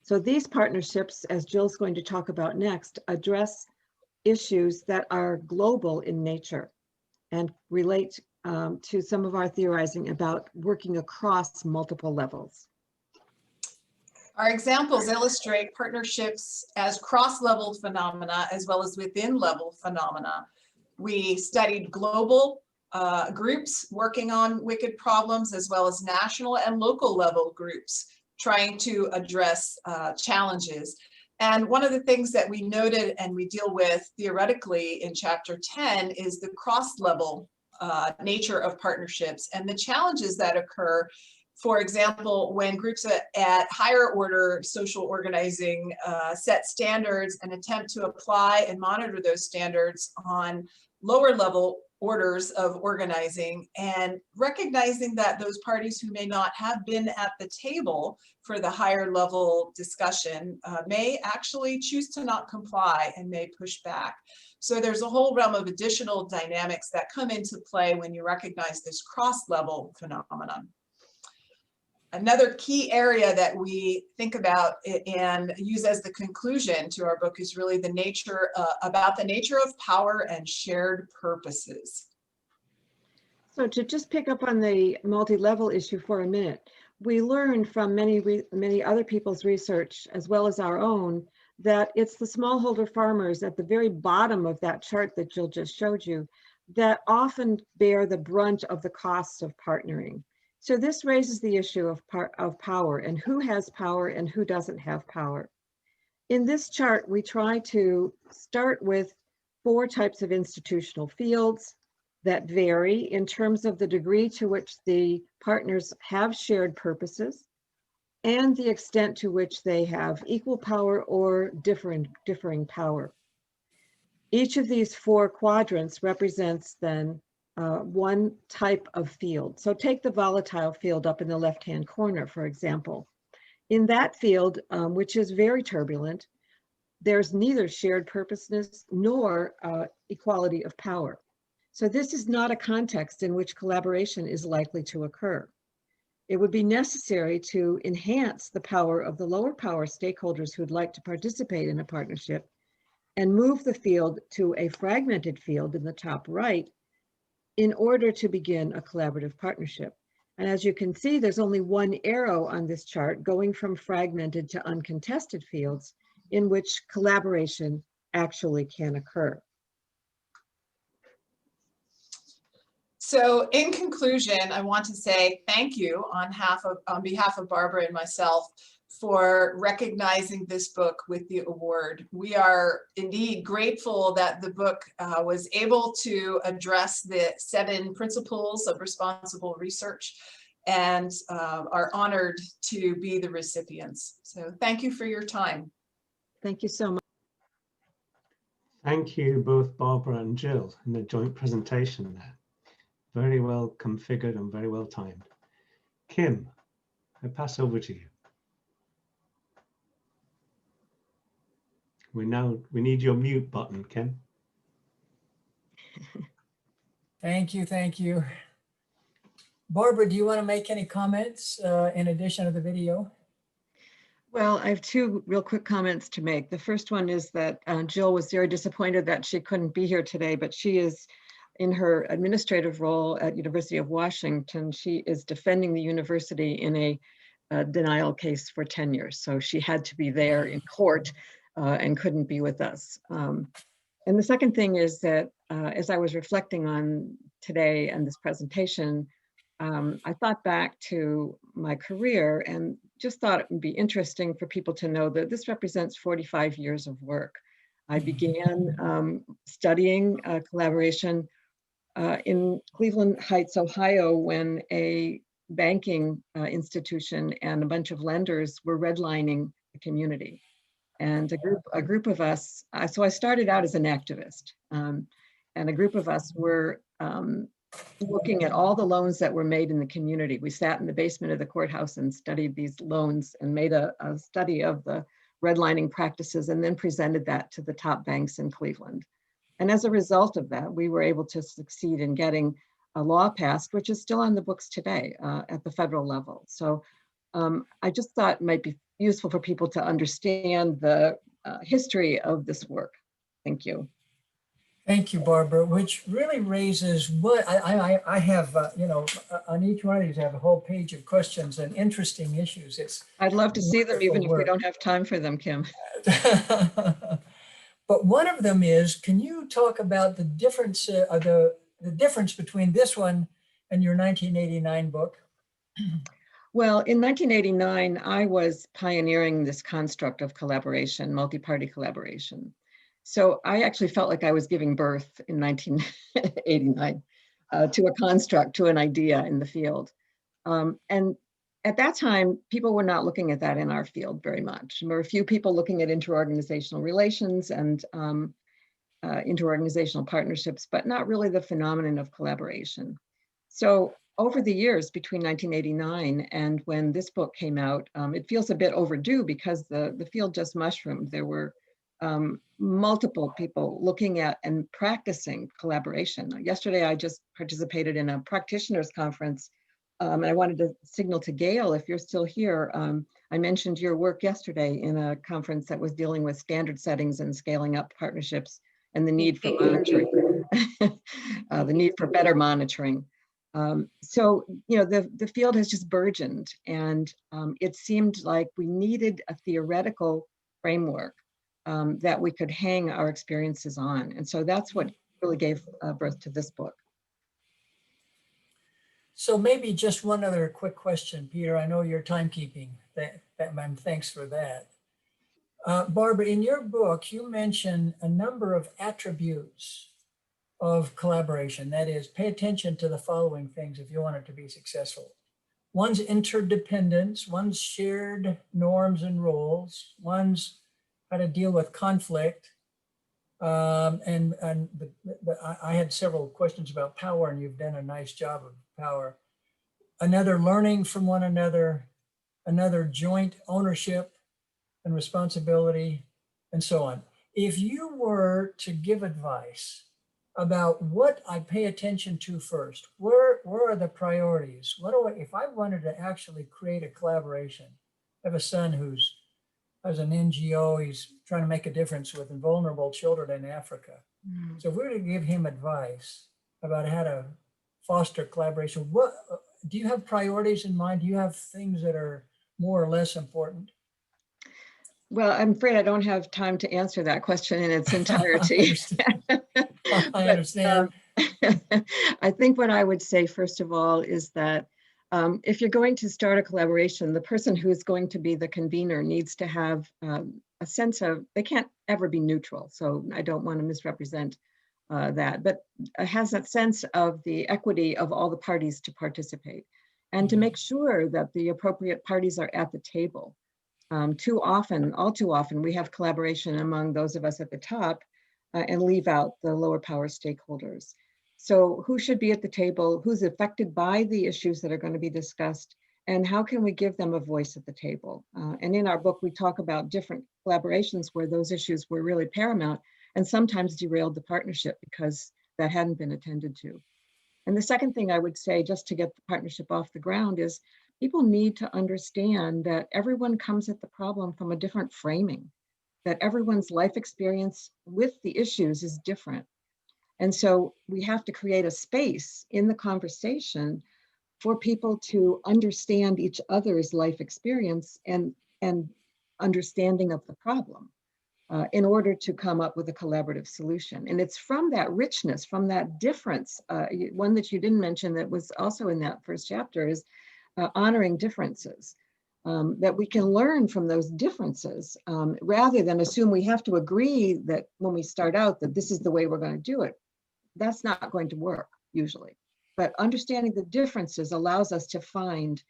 So these partnerships, as Jill's going to talk about next, address issues that are global in nature and relate to some of our theorizing about working across multiple levels. Our examples illustrate partnerships as cross-level phenomena as well as within-level phenomena. We studied global groups working on wicked problems as well as national and local level groups trying to address challenges. And one of the things that we noted and we deal with theoretically in chapter 10 is the cross-level nature of partnerships and the challenges that occur. For example, when groups at higher order social organizing set standards and attempt to apply and monitor those standards on lower level orders of organizing, and recognizing that those parties who may not have been at the table for the higher level discussion may actually choose to not comply and may push back. So there's a whole realm of additional dynamics that come into play when you recognize this cross-level phenomenon. Another key area that we think about and use as the conclusion to our book is really the nature, about the nature of power and shared purposes. So to just pick up on the multi-level issue for a minute, we learned from many other people's research, as well as our own, that it's the smallholder farmers at the very bottom of that chart that Jill just showed you that often bear the brunt of the costs of partnering. So this raises the issue of power and who has power and who doesn't have power. In this chart, we try to start with 4 types of institutional fields that vary in terms of the degree to which the partners have shared purposes and the extent to which they have equal power or differing power. Each of these 4 quadrants represents then one type of field. So take the volatile field up in the left-hand corner, for example. In that field, which is very turbulent, there's neither shared purposeness nor equality of power. So this is not a context in which collaboration is likely to occur. It would be necessary to enhance the power of the lower power stakeholders who'd like to participate in a partnership and move the field to a fragmented field in the top right in order to begin a collaborative partnership. And as you can see, there's only one arrow on this chart going from fragmented to uncontested fields in which collaboration actually can occur. So in conclusion, I want to say thank you on behalf of Barbara and myself for recognizing this book with the award. We are indeed grateful that the book was able to address the 7 principles of responsible research and are honored to be the recipients. So thank you for your time. Thank you so much. Thank you both Barbara and Jill in the joint presentation there. Very well configured and very well timed. Kim, I pass over to you. We need your mute button, Kim. Thank you, thank you. Barbara, do you want to make any comments in addition to the video? Well, I have 2 real quick comments to make. The first one is that Jill was very disappointed that she couldn't be here today, but she is in her administrative role at University of Washington. She is defending the university in a denial case for tenure. So she had to be there in court and couldn't be with us. And the second thing is that as I was reflecting on today and this presentation, I thought back to my career and just thought it would be interesting for people to know that this represents 45 years of work. I began studying collaboration in Cleveland Heights, Ohio, when a banking institution and a bunch of lenders were redlining the community. And a group of us, so I started out as an activist, and a group of us were looking at all the loans that were made in the community. We sat in the basement of the courthouse and studied these loans and made a study of the redlining practices and then presented that to the top banks in Cleveland. And as a result of that, we were able to succeed in getting a law passed, which is still on the books today at the federal level. So I just thought it might be useful for people to understand the history of this work. Thank you. Thank you, Barbara, which really raises what I have, you know, on each one of these, I have a whole page of questions and interesting issues. I'd love to see them even if we don't have time for them, Kim. But one of them is, can you talk about the difference, the difference between this one and your 1989 book? Well, in 1989, I was pioneering this construct of collaboration, multi-party collaboration. So I actually felt like I was giving birth in 1989 to a construct, to an idea in the field. And at that time, people were not looking at that in our field very much. There were a few people looking at interorganizational relations and interorganizational partnerships, but not really the phenomenon of collaboration. So over the years between 1989 and when this book came out, it feels a bit overdue because the field just mushroomed. There were multiple people looking at and practicing collaboration. Yesterday, I just participated in a practitioners conference and I wanted to signal to Gail, if you're still here, I mentioned your work yesterday in a conference that was dealing with standard settings and scaling up partnerships and the need for monitoring, the need for better monitoring. So, you know, the field has just burgeoned, and it seemed like we needed a theoretical framework that we could hang our experiences on. And so that's what really gave birth to this book. So maybe just one other quick question, Peter. I know you're timekeeping. Thanks for that. Barbara, in your book, you mention a number of attributes of collaboration. That is, pay attention to the following things if you want it to be successful. One's interdependence, one's shared norms and roles, one's how to deal with conflict. I had several questions about power, and you've done a nice job of power. Another, learning from one another. Another, joint ownership and responsibility, and so on. If you were to give advice about what I pay attention to first, where are the priorities? If I wanted to actually create a collaboration, I have a son who's has an NGO, he's trying to make a difference with vulnerable children in Africa. So if we were to give him advice about how to foster collaboration, what do you have priorities in mind? Do you have things that are more or less important? Well, I'm afraid I don't have time to answer that question in its entirety. I understand. I think what I would say, first of all, is that if you're going to start a collaboration, the person who's going to be the convener needs to have a sense of, they can't ever be neutral. So I don't want to misrepresent that, but it has that sense of the equity of all the parties to participate and to make sure that the appropriate parties are at the table. All too often, we have collaboration among those of us at the top and leave out the lower power stakeholders. So who should be at the table, who's affected by the issues that are going to be discussed, and how can we give them a voice at the table? And in our book, we talk about different collaborations where those issues were really paramount and sometimes derailed the partnership because that hadn't been attended to. And the second thing I would say, just to get the partnership off the ground, is people need to understand that everyone comes at the problem from a different framing, that everyone's life experience with the issues is different. And so we have to create a space in the conversation for people to understand each other's life experience and understanding of the problem in order to come up with a collaborative solution. And it's from that richness, from that difference, one that you didn't mention that was also in that first chapter is honoring differences, that we can learn from those differences rather than assume we have to agree that when we start out that this is the way we're going to do it. That's not going to work usually. But understanding the differences allows us to find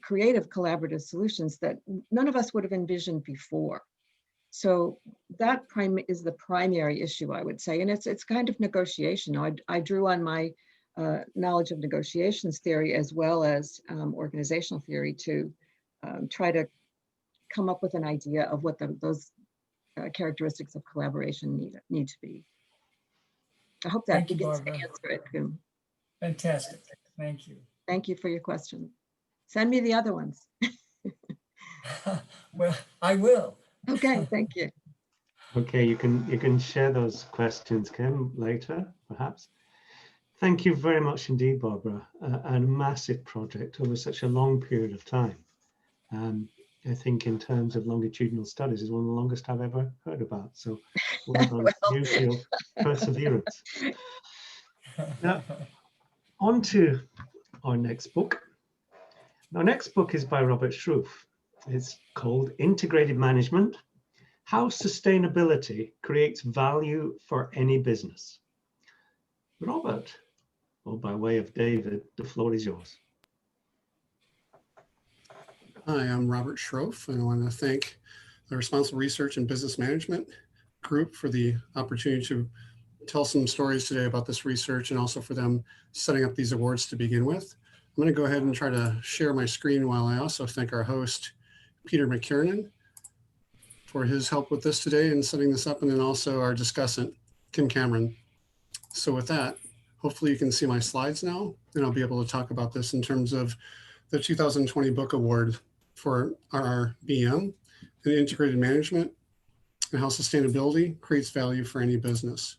creative collaborative solutions that none of us would have envisioned before. So that is the primary issue, I would say. And it's kind of negotiation. I drew on my knowledge of negotiations theory as well as organizational theory to try to come up with an idea of what those characteristics of collaboration need to be. I hope that begins to answer it. Fantastic. Thank you. Thank you for your question. Send me the other ones. Well, I will. Okay, thank you. Okay, you can share those questions, Kim, later, perhaps. Thank you very much indeed, Barbara. A massive project over such a long period of time. I think in terms of longitudinal studies is one of the longest I've ever heard about. So well done to your perseverance. Now, on to our next book. Our next book is by Robert Sroufe. It's called Integrated Management: How Sustainability Creates Value for Any Business. Robert, or by way of David, the floor is yours. Hi, I'm Robert Sroufe, and I want to thank the Responsible Research and Business Management group for the opportunity to tell some stories today about this research and also for them setting up these awards to begin with. I'm going to go ahead and try to share my screen while I also thank our host, Peter McKiernan, for his help with this today and setting this up, and then also our discussant, Kim Cameron. So with that, Hopefully you can see my slides now, and I'll be able to talk about this in terms of the 2020 Book Award for RRBM and integrated management and how sustainability creates value for any business.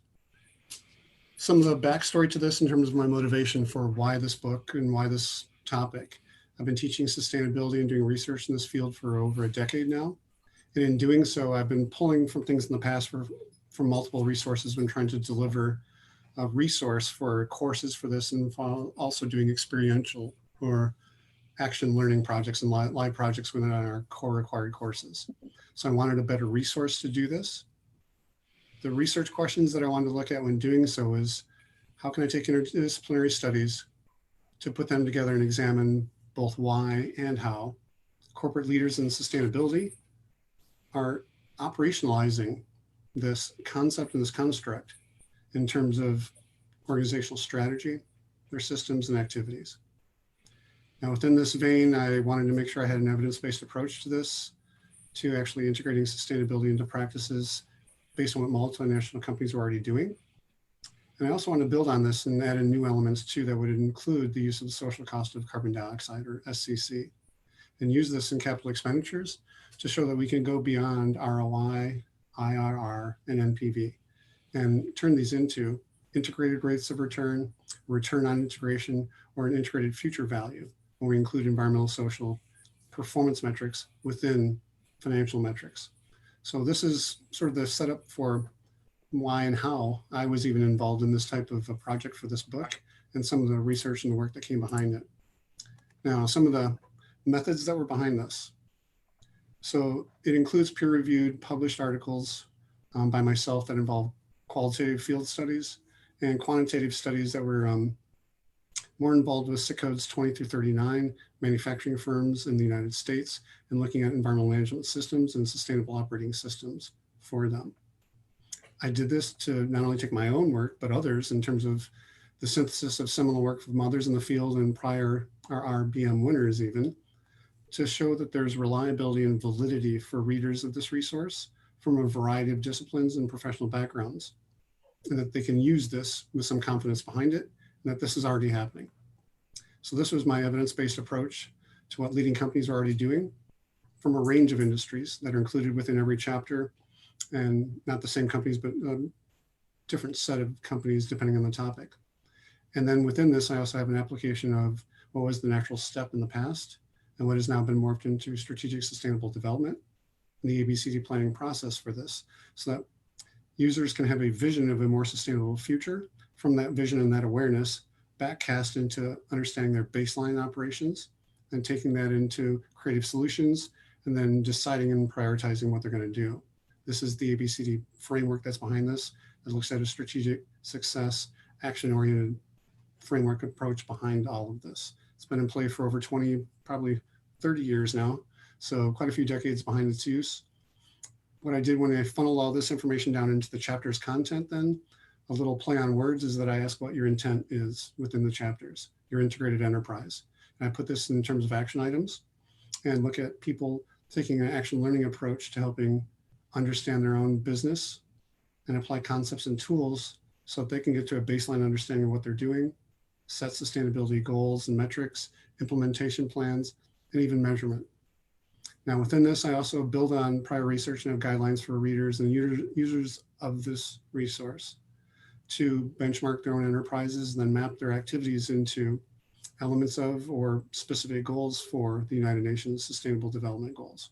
Some of the backstory to this in terms of my motivation for why this book and why this topic. I've been teaching sustainability and doing research in this field for over a decade now. And in doing so, I've been pulling from things in the past from multiple resources, been trying to deliver a resource for courses for this, and also doing experiential or action learning projects and live projects within our core required courses. So I wanted a better resource to do this. The research questions that I wanted to look at when doing so is, how can I take interdisciplinary studies to put them together and examine both why and how corporate leaders in sustainability are operationalizing this concept and this construct in terms of organizational strategy, their systems and activities. Now, within this vein, I wanted to make sure I had an evidence-based approach to this, to actually integrating sustainability into practices based on what multinational companies are already doing. And I also want to build on this and add in new elements too that would include the use of the social cost of carbon dioxide, or SCC, and use this in capital expenditures to show that we can go beyond ROI, IRR, and NPV, and turn these into integrated rates of return, return on integration, or an integrated future value, where we include environmental, social, performance metrics within financial metrics. So this is sort of the setup for why and how I was even involved in this type of a project for this book, and some of the research and the work that came behind it. Now, some of the methods that were behind this. So it includes peer-reviewed published articles by myself that involve qualitative field studies and quantitative studies that were more involved with SIC codes 20 through 39, manufacturing firms in the United States, and looking at environmental management systems and sustainable operating systems for them. I did this to not only take my own work, but others in terms of the synthesis of seminal work from others in the field and prior RRBM winners even, to show that there's reliability and validity for readers of this resource from a variety of disciplines and professional backgrounds, and that they can use this with some confidence behind it, and that this is already happening. So this was my evidence-based approach to what leading companies are already doing from a range of industries that are included within every chapter, and not the same companies, but a different set of companies depending on the topic. And then within this, I also have an application of what was the natural step in the past and what has now been morphed into strategic sustainable development and the ABCD planning process for this, so that users can have a vision of a more sustainable future from that vision and that awareness backcast into understanding their baseline operations and taking that into creative solutions and then deciding and prioritizing what they're going to do. This is the ABCD framework that's behind this. It looks at a strategic, success, action-oriented framework approach behind all of this. It's been in play for over 20, probably 30 years now, so quite a few decades behind its use. What I did when I funneled all this information down into the chapter's content then, a little play on words, is that I ask what your intent is within the chapters, your integrated enterprise. And I put this in terms of action items and look at people taking an action learning approach to helping understand their own business and apply concepts and tools so that they can get to a baseline understanding of what they're doing, set sustainability goals and metrics, implementation plans, and even measurement. Now within this, I also build on prior research and have guidelines for readers and users of this resource to benchmark their own enterprises and then map their activities into elements of or specific goals for the United Nations Sustainable Development Goals.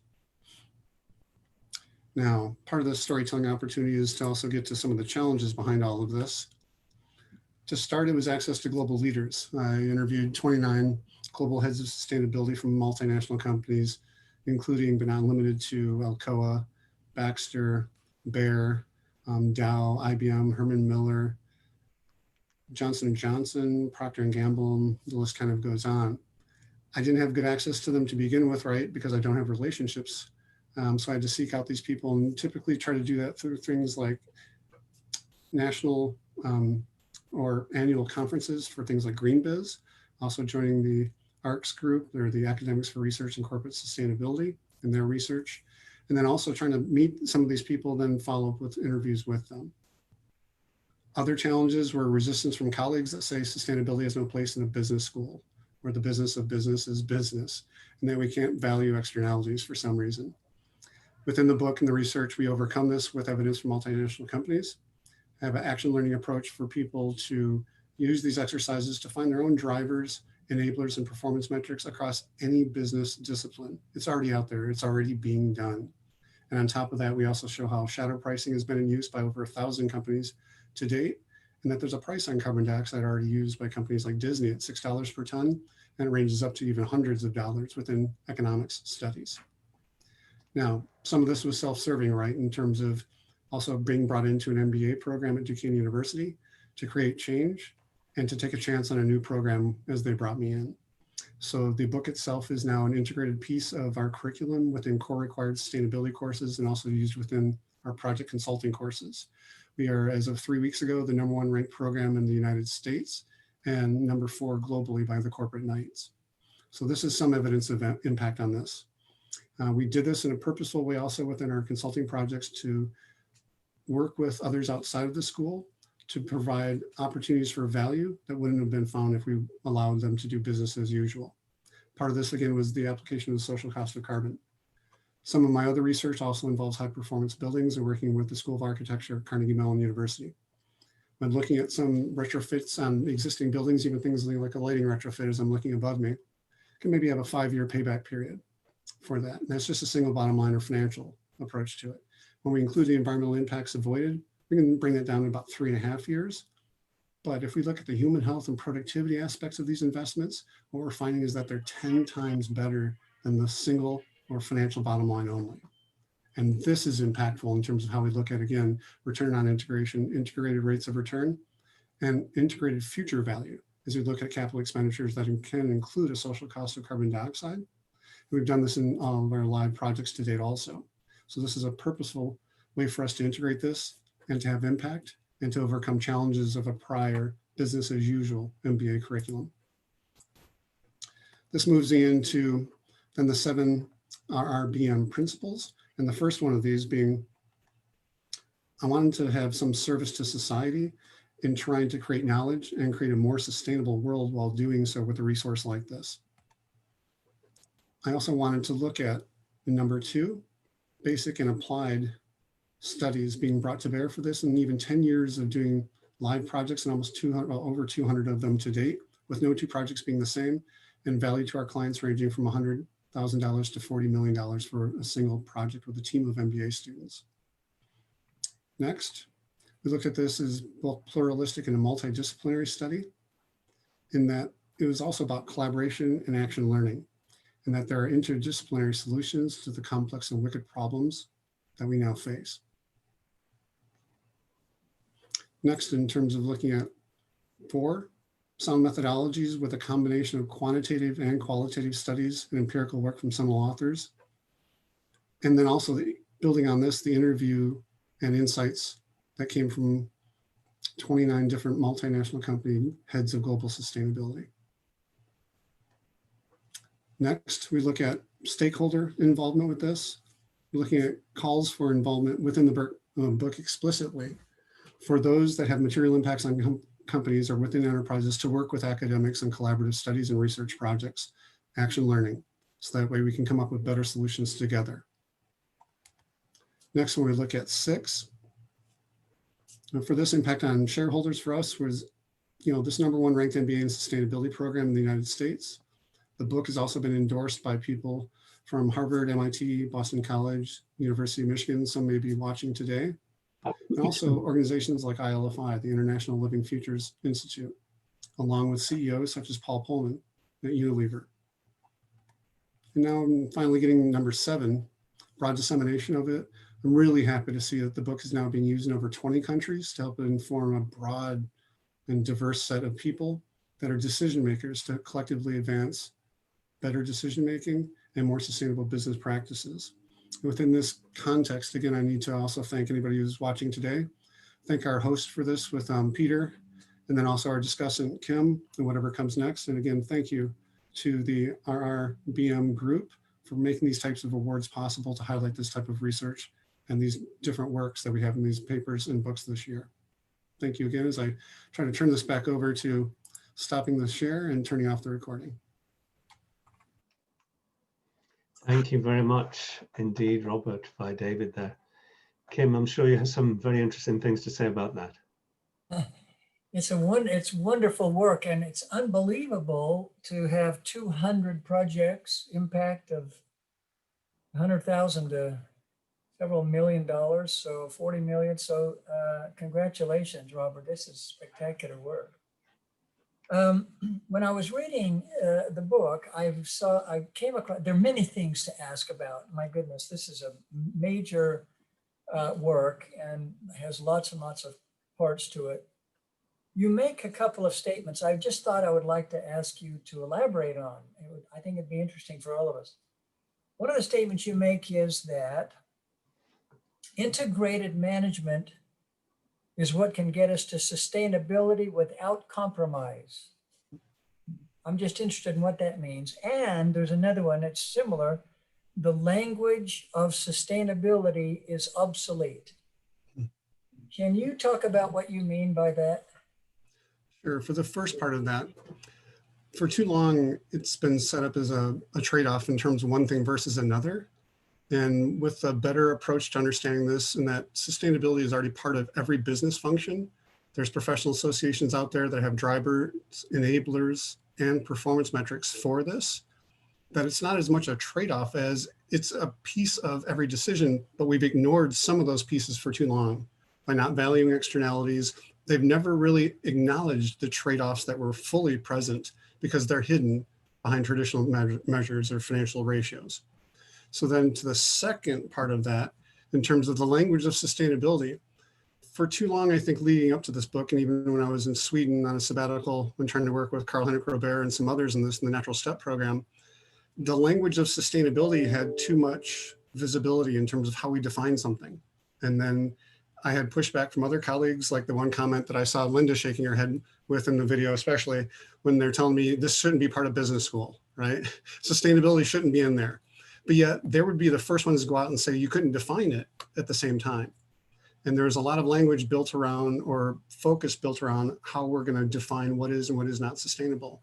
Now, part of the storytelling opportunity is to also get to some of the challenges behind all of this. To start, it was access to global leaders. I interviewed 29 global heads of sustainability from multinational companies, including but not limited to Alcoa, Baxter, Bayer, Dow, IBM, Herman Miller, Johnson & Johnson, Procter & Gamble, the list kind of goes on. I didn't have good access to them to begin with, right? Because I don't have relationships. So I had to seek out these people and typically try to do that through things like national or annual conferences for things like GreenBiz, also joining the ARCS group, they're the Academics for Research and Corporate Sustainability in their research, and then also trying to meet some of these people, then follow up with interviews with them. Other challenges were resistance from colleagues that say sustainability has no place in a business school, where the business of business is business, and that we can't value externalities for some reason. Within the book and the research, we overcome this with evidence from multinational companies, have an action learning approach for people to use these exercises to find their own drivers, enablers, and performance metrics across any business discipline. It's already out there, it's already being done. And on top of that, we also show how shadow pricing has been in use by over 1,000 companies to date, and that there's a price on carbon dioxide already used by companies like Disney at $6 per ton, and it ranges up to even hundreds of dollars within economics studies. Now, some of this was self-serving, right, in terms of also being brought into an MBA program at Duquesne University to create change and to take a chance on a new program as they brought me in. So the book itself is now an integrated piece of our curriculum within core required sustainability courses and also used within our project consulting courses. We are, as of 3 weeks ago, the #1 ranked program in the United States and #4 globally by the Corporate Knights. So this is some evidence of impact on this. We did this in a purposeful way also within our consulting projects to work with others outside of the school to provide opportunities for value that wouldn't have been found if we allowed them to do business as usual. Part of this, again, was the application of the social cost of carbon. Some of my other research also involves high performance buildings and working with the School of Architecture at Carnegie Mellon University. When looking at some retrofits on existing buildings, even things like a lighting retrofit as I'm looking above me, can maybe have a 5-year payback period for that. And that's just a single bottom line or financial approach to it. When we include the environmental impacts avoided, we can bring that down to about 3.5 years. But if we look at the human health and productivity aspects of these investments, what we're finding is that they're 10 times better than the single or financial bottom line only. And this is impactful in terms of how we look at, again, return on integration, integrated rates of return, and integrated future value as we look at capital expenditures that can include a social cost of carbon dioxide. And we've done this in all of our live projects to date also. So this is a purposeful way for us to integrate this and to have impact and to overcome challenges of a prior business as usual MBA curriculum. This moves into then the 7 RRBM principles. And the first one of these being, I wanted to have some service to society in trying to create knowledge and create a more sustainable world while doing so with a resource like this. I also wanted to look at number 2, basic and applied studies being brought to bear for this, and even 10 years of doing live projects and almost 200, well, over 200 of them to date, with no 2 projects being the same, and value to our clients ranging from $100,000 to $40 million for a single project with a team of MBA students. Next, we looked at this as both pluralistic and a multidisciplinary study, in that it was also about collaboration and action learning, and that there are interdisciplinary solutions to the complex and wicked problems that we now face. Next, in terms of looking at 4, sound methodologies with a combination of quantitative and qualitative studies and empirical work from seminal authors. And then also building on this, the interview and insights that came from 29 different multinational company heads of global sustainability. Next, we look at stakeholder involvement with this. We're looking at calls for involvement within the book explicitly for those that have material impacts on companies or within enterprises to work with academics and collaborative studies and research projects, action learning, so that way we can come up with better solutions together. Next one, we look at 6. And for this, impact on shareholders for us was, this #1 ranked MBA and sustainability program in the United States. The book has also been endorsed by people from Harvard, MIT, Boston College, University of Michigan, some may be watching today, and also organizations like ILFI, the International Living Futures Institute, along with CEOs such as Paul Pullman at Unilever. And now I'm finally getting number 7, broad dissemination of it. I'm really happy to see that the book is now being used in over 20 countries to help inform a broad and diverse set of people that are decision makers to collectively advance better decision making and more sustainable business practices. Within this context, again, I need to also thank anybody who's watching today. Thank our host for this with Peter, and then also our discussant, Kim, and whatever comes next. And again, thank you to the RRBM group for making these types of awards possible to highlight this type of research and these different works that we have in these papers and books this year. thank you again as I try to turn this back over to stopping the share and turning off the recording. Thank you very much indeed, Robert, by David there. Kim, I'm sure you have some very interesting things to say about that. It's wonderful work, and it's unbelievable to have 200 projects, impact of 100,000 to several $1 million, so 40 million. So congratulations, Robert. This is spectacular work. When I was reading the book, I came across, there are many things to ask about. My goodness, this is a major work and has lots and lots of parts to it. You make a couple of statements I just thought I would like to ask you to elaborate on. I think it'd be interesting for all of us. One of the statements you make is that integrated management is what can get us to sustainability without compromise. I'm just interested in what that means. And there's another one that's similar. The language of sustainability is obsolete. Can you talk about what you mean by that? Sure. For the first part of that, for too long, it's been set up as a trade-off in terms of one thing versus another. And with a better approach to understanding this, and that sustainability is already part of every business function. There's professional associations out there that have drivers, enablers, and performance metrics for this, that it's not as much a trade-off as it's a piece of every decision, but we've ignored some of those pieces for too long by not valuing externalities. They've never really acknowledged the trade-offs that were fully present because they're hidden behind traditional measures or financial ratios. So then to the second part of that, in terms of the language of sustainability, for too long, I think leading up to this book, and even when I was in Sweden on a sabbatical when trying to work with Karl-Henrik Robert and some others in the Natural Step program, the language of sustainability had too much visibility in terms of how we define something. And then I had pushback from other colleagues, like the one comment that I saw Linda shaking her head with in the video, especially when they're telling me this shouldn't be part of business school, right? Sustainability shouldn't be in there. But yet they would be the first ones to go out and say you couldn't define it at the same time. And there's a lot of language built around or focus built around how we're going to define what is and what is not sustainable.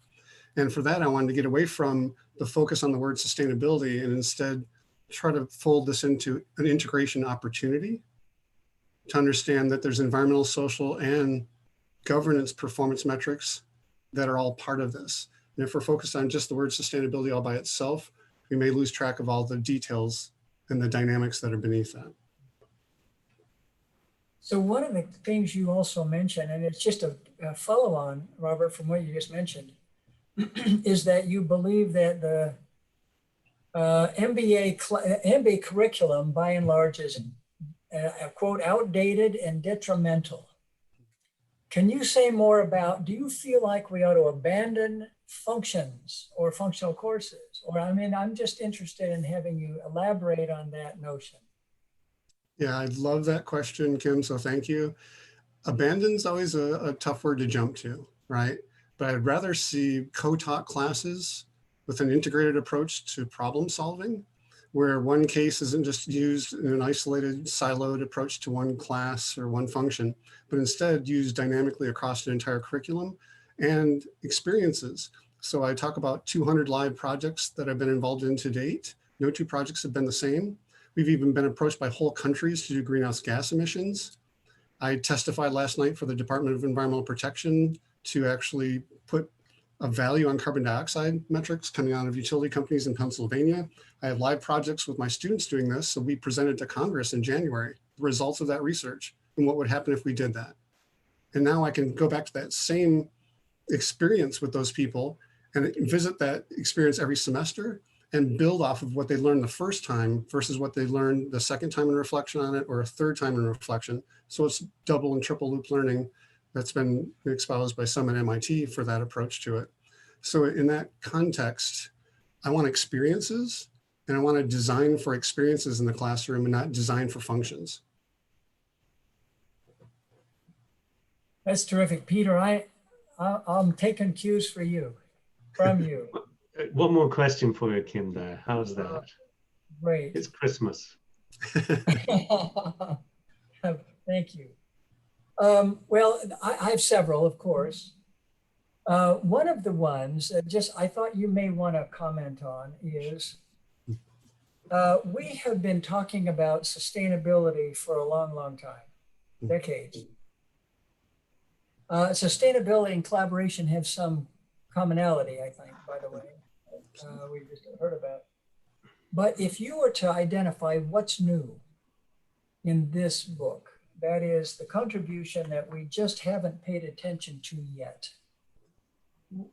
And for that, I wanted to get away from the focus on the word sustainability and instead try to fold this into an integration opportunity to understand that there's environmental, social, and governance performance metrics that are all part of this. And if we're focused on just the word sustainability all by itself, we may lose track of all the details and the dynamics that are beneath that. So one of the things you also mentioned, and it's just a follow-on, Robert, from what you just mentioned, is that you believe that the MBA curriculum, by and large, is quote, outdated and detrimental. Can you say more about, do you feel like we ought to abandon functions or functional courses? Or, I mean, I'm just interested in having you elaborate on that notion. Yeah, I love that question, Kim, so thank you. Abandon's always a tough word to jump to, right? But I'd rather see co-taught classes with an integrated approach to problem solving, where one case isn't just used in an isolated, siloed approach to one class or one function, but instead used dynamically across an entire curriculum and experiences. So I talk about 200 live projects that I've been involved in to date. No two projects have been the same. We've even been approached by whole countries to do greenhouse gas emissions. I testified last night for the Department of Environmental Protection to actually put a value on carbon dioxide metrics coming out of utility companies in Pennsylvania. I have live projects with my students doing this. So we presented to Congress in January, the results of that research and what would happen if we did that. And now I can go back to that same experience with those people and visit that experience every semester and build off of what they learned the first time versus what they learned the second time in reflection on it or a third time in reflection. So it's double and triple loop learning that's been espoused by some at MIT for that approach to it. So in that context, I want experiences and I want to design for experiences in the classroom and not design for functions. That's terrific. Peter, I'm taking cues from you. One more question for you, Kim, there. How's that? Great. It's Christmas. Thank you. Well, I have several, of course. One of the ones that I thought you may want to comment on is we have been talking about sustainability for a long, long time, decades. Sustainability and collaboration have some commonality, I think, by the way, we just heard about. But if you were to identify what's new in this book, that is the contribution that we just haven't paid attention to yet,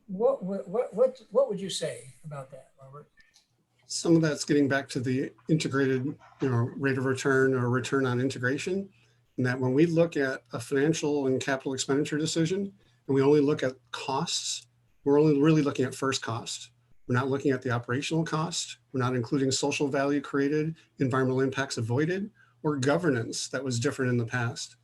what would you say about that, Robert? Some of that's getting back to the integrated, rate of return or return on integration. And that when we look at a financial and capital expenditure decision, and we only look at costs, we're only really looking at first cost. We're not looking at the operational cost. We're not including social value created, environmental impacts avoided, or governance that was different in the past.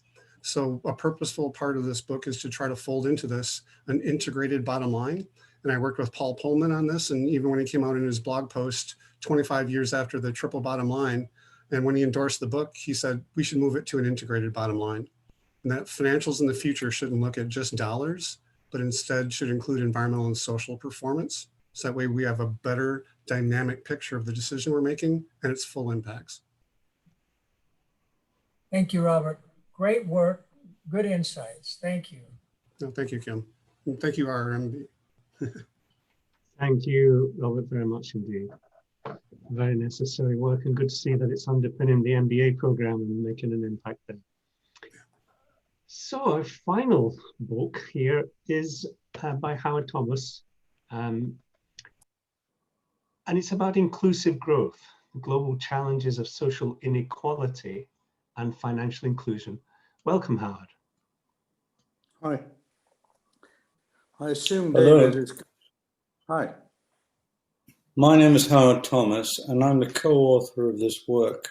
So a purposeful part of this book is to try to fold into this an integrated bottom line. And I worked with Paul Pullman on this. And even when he came out in his blog post 25 years after the triple bottom line, and when he endorsed the book, he said, we should move it to an integrated bottom line. And that financials in the future shouldn't look at just dollars, but instead should include environmental and social performance. So that way we have a better dynamic picture of the decision we're making and its full impacts. Thank you, Robert. Great work, good insights. Thank you. No, thank you, Kim. And thank you, RRMB. Thank you, Robert, very much indeed. Very necessary work, and good to see that it's underpinning the MBA program and making an impact there. So our final book here is by Howard Thomas, and it's about inclusive growth, global challenges of social inequality and financial inclusion. Welcome, Howard. Hi. I assume Hello. David is... Hi. My name is Howard Thomas, and I'm the co-author of this work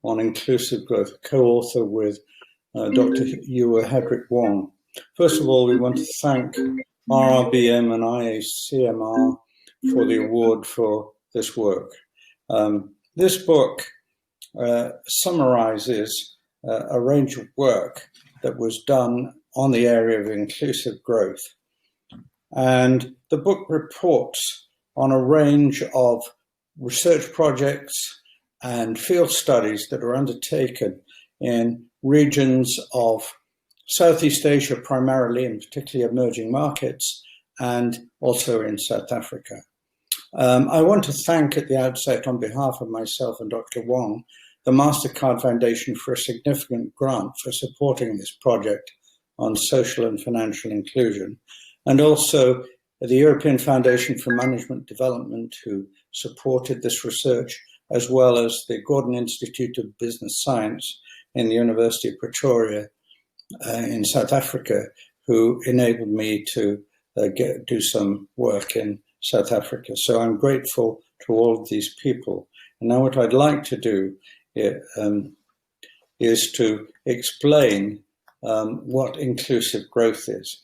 on inclusive growth, co-author with Dr. Hedrick-Wong. First of all, we want to thank RRBM and IACMR for the award for this work. This book summarizes a range of work that was done on the area of inclusive growth. And the book reports on a range of research projects and field studies that are undertaken in regions of Southeast Asia primarily, and particularly emerging markets, and also in South Africa. I want to thank at the outset, on behalf of myself and Dr. Wong, the MasterCard Foundation for a significant grant for supporting this project on social and financial inclusion, and also the European Foundation for Management Development, who supported this research, as well as the Gordon Institute of Business Science in the University of Pretoria in South Africa, who enabled me to do some work in South Africa. So I'm grateful to all of these people. And now what I'd like to do is to explain what inclusive growth is.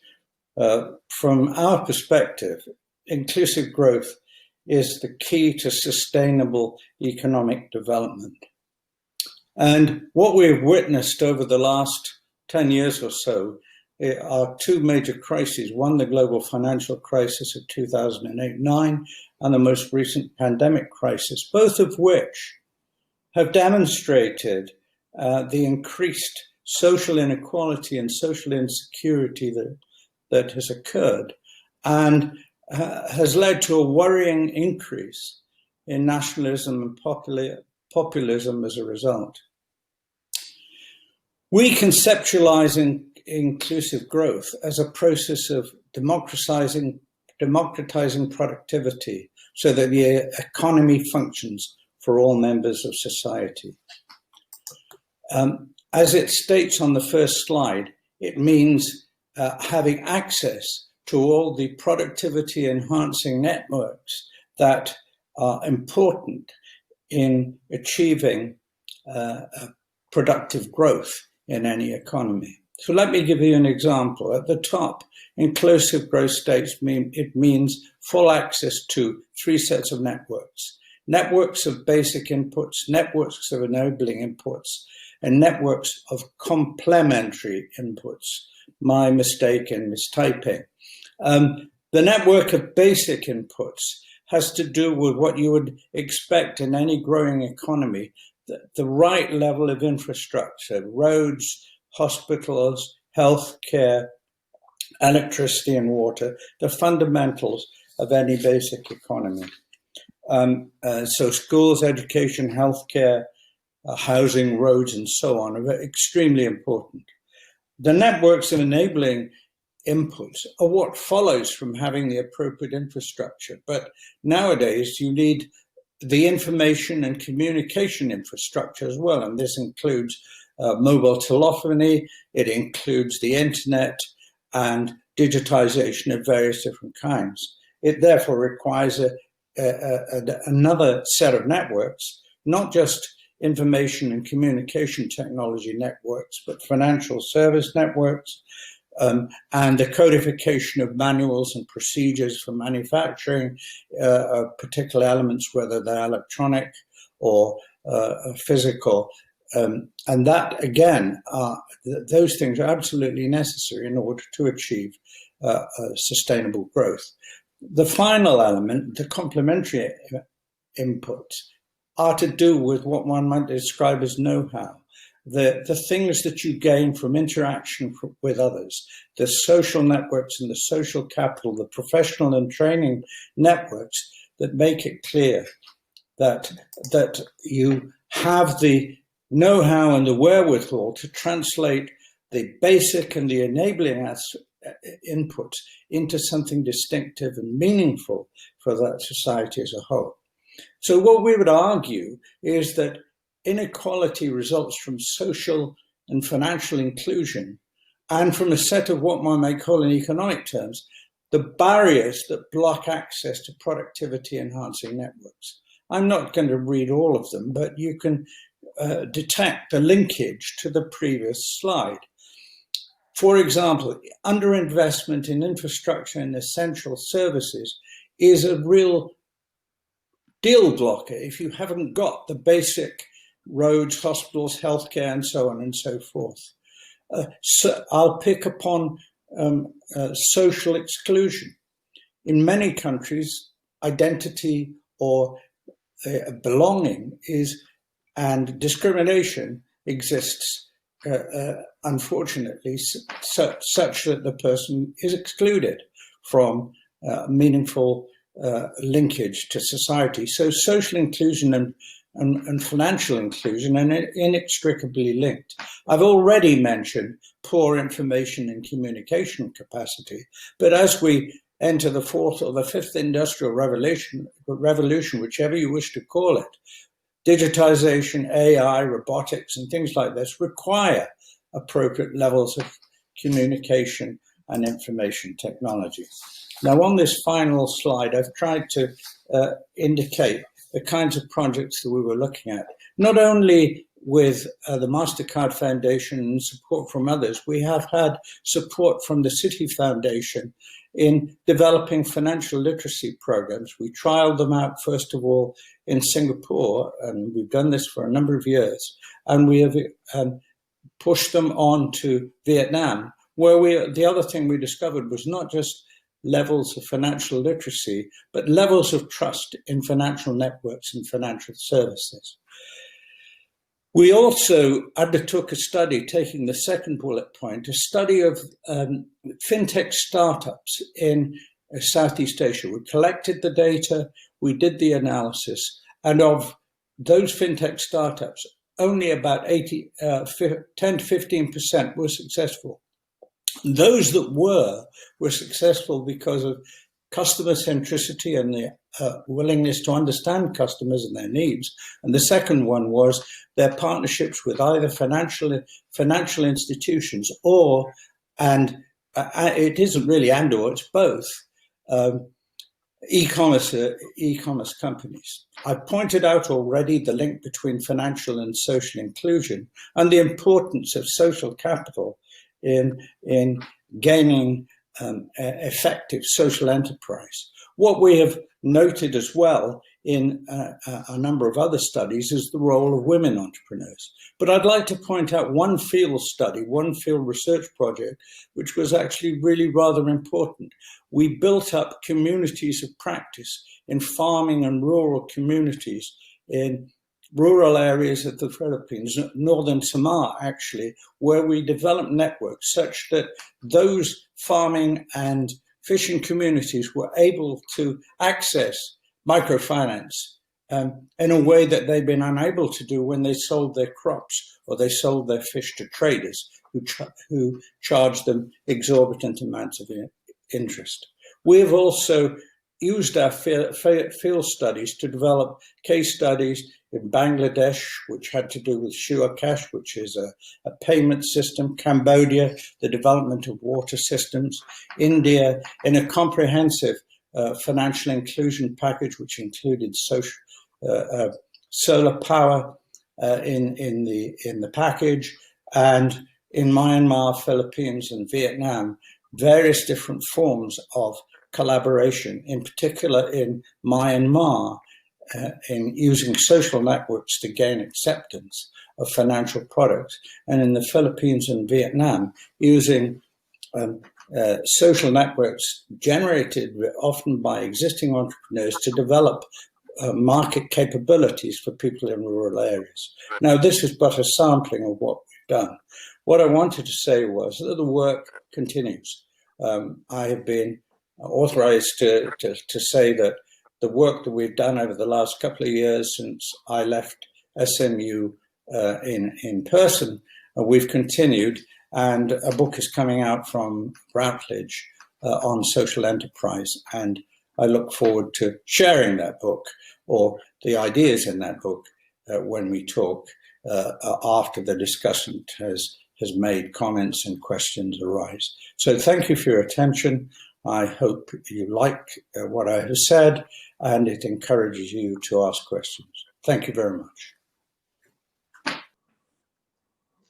From our perspective, inclusive growth is the key to sustainable economic development. And what we've witnessed over the last 10 years or so are two major crises. One, the global financial crisis of 2008-9, and the most recent pandemic crisis, both of which have demonstrated the increased social inequality and social insecurity that has occurred, and has led to a worrying increase in nationalism and populism as a result. We conceptualize inclusive growth as a process of democratizing productivity so that the economy functions for all members of society. As it states on the first slide, it means having access to all the productivity enhancing networks that are important in achieving productive growth in any economy. So let me give you an example. At the top, inclusive growth states it means full access to three sets of networks. Networks of basic inputs, networks of enabling inputs, and networks of complementary inputs. My mistake in mistyping. The network of basic inputs has to do with what you would expect in any growing economy, the right level of infrastructure, roads, hospitals, healthcare, electricity and water, the fundamentals of any basic economy. So schools, education, healthcare, housing, roads, and so on are extremely important. The networks of enabling inputs are what follows from having the appropriate infrastructure. But nowadays, you need the information and communication infrastructure as well. And this includes mobile telephony, it includes the internet and digitization of various different kinds. It therefore requires another set of networks, not just information and communication technology networks, but financial service networks, and the codification of manuals and procedures for manufacturing particular elements, whether they're electronic or physical. And that, again, those things are absolutely necessary in order to achieve sustainable growth. The final element, the complementary inputs, are to do with what one might describe as know-how. The things that you gain from interaction with others, the social networks and the social capital, the professional and training networks that make it clear that you have the know-how and the wherewithal to translate the basic and the enabling inputs into something distinctive and meaningful for that society as a whole. So what we would argue is that inequality results from social and financial inclusion and from a set of what one might call in economic terms, the barriers that block access to productivity enhancing networks. I'm not going to read all of them, but you can detect a linkage to the previous slide. For example, underinvestment in infrastructure and essential services is a real deal blocker if you haven't got the basic roads, hospitals, healthcare, and so on and so forth. So I'll pick upon social exclusion. In many countries, identity or belonging and discrimination exists, unfortunately, such that the person is excluded from meaningful linkage to society. So social inclusion and financial inclusion are inextricably linked. I've already mentioned poor information and communication capacity, but as we enter the fourth or the fifth industrial revolution, whichever you wish to call it, digitization, AI, robotics, and things like this require appropriate levels of communication and information technology. Now, on this final slide, I've tried to indicate the kinds of projects that we were looking at, not only with the MasterCard Foundation and support from others. We have had support from the Citi Foundation in developing financial literacy programs. We trialed them out, first of all, in Singapore, and we've done this for a number of years, and we have pushed them on to Vietnam, where the other thing we discovered was not just levels of financial literacy, but levels of trust in financial networks and financial services. We also undertook a study, taking the second bullet point, a study of fintech startups in Southeast Asia. We collected the data, we did the analysis, and of those fintech startups, only about 10 to 15% were successful. Those that were successful because of customer centricity and the willingness to understand customers and their needs. And the second one was their partnerships with either financial institutions or, and it isn't really and or, it's both, e-commerce companies. I pointed out already the link between financial and social inclusion and the importance of social capital in gaining effective social enterprise. What we have noted as well in a number of other studies is the role of women entrepreneurs. But I'd like to point out one field study, one field research project, which was actually really rather important. We built up communities of practice in farming and rural communities in rural areas of the Philippines, northern Samar actually, where we developed networks such that those farming and fishing communities were able to access microfinance in a way that they'd been unable to do when they sold their crops or they sold their fish to traders who charged them exorbitant amounts of interest. We have also used our field studies to develop case studies in Bangladesh, which had to do with Shua Cash, which is a payment system, Cambodia, the development of water systems, India, in a comprehensive financial inclusion package, which included solar power in the package, and in Myanmar, Philippines, and Vietnam, various different forms of collaboration, in particular in Myanmar, in using social networks to gain acceptance of financial products, and in the Philippines and Vietnam, using social networks generated often by existing entrepreneurs to develop market capabilities for people in rural areas. Now, this is but a sampling of what we've done. What I wanted to say was that the work continues. I have been authorized to say that the work that we've done over the last couple of years since I left SMU in person, we've continued, and a book is coming out from Routledge on social enterprise, and I look forward to sharing that book or the ideas in that book when we talk after the discussant has made comments and questions arise. So thank you for your attention. I hope you like what I have said, and it encourages you to ask questions. Thank you very much.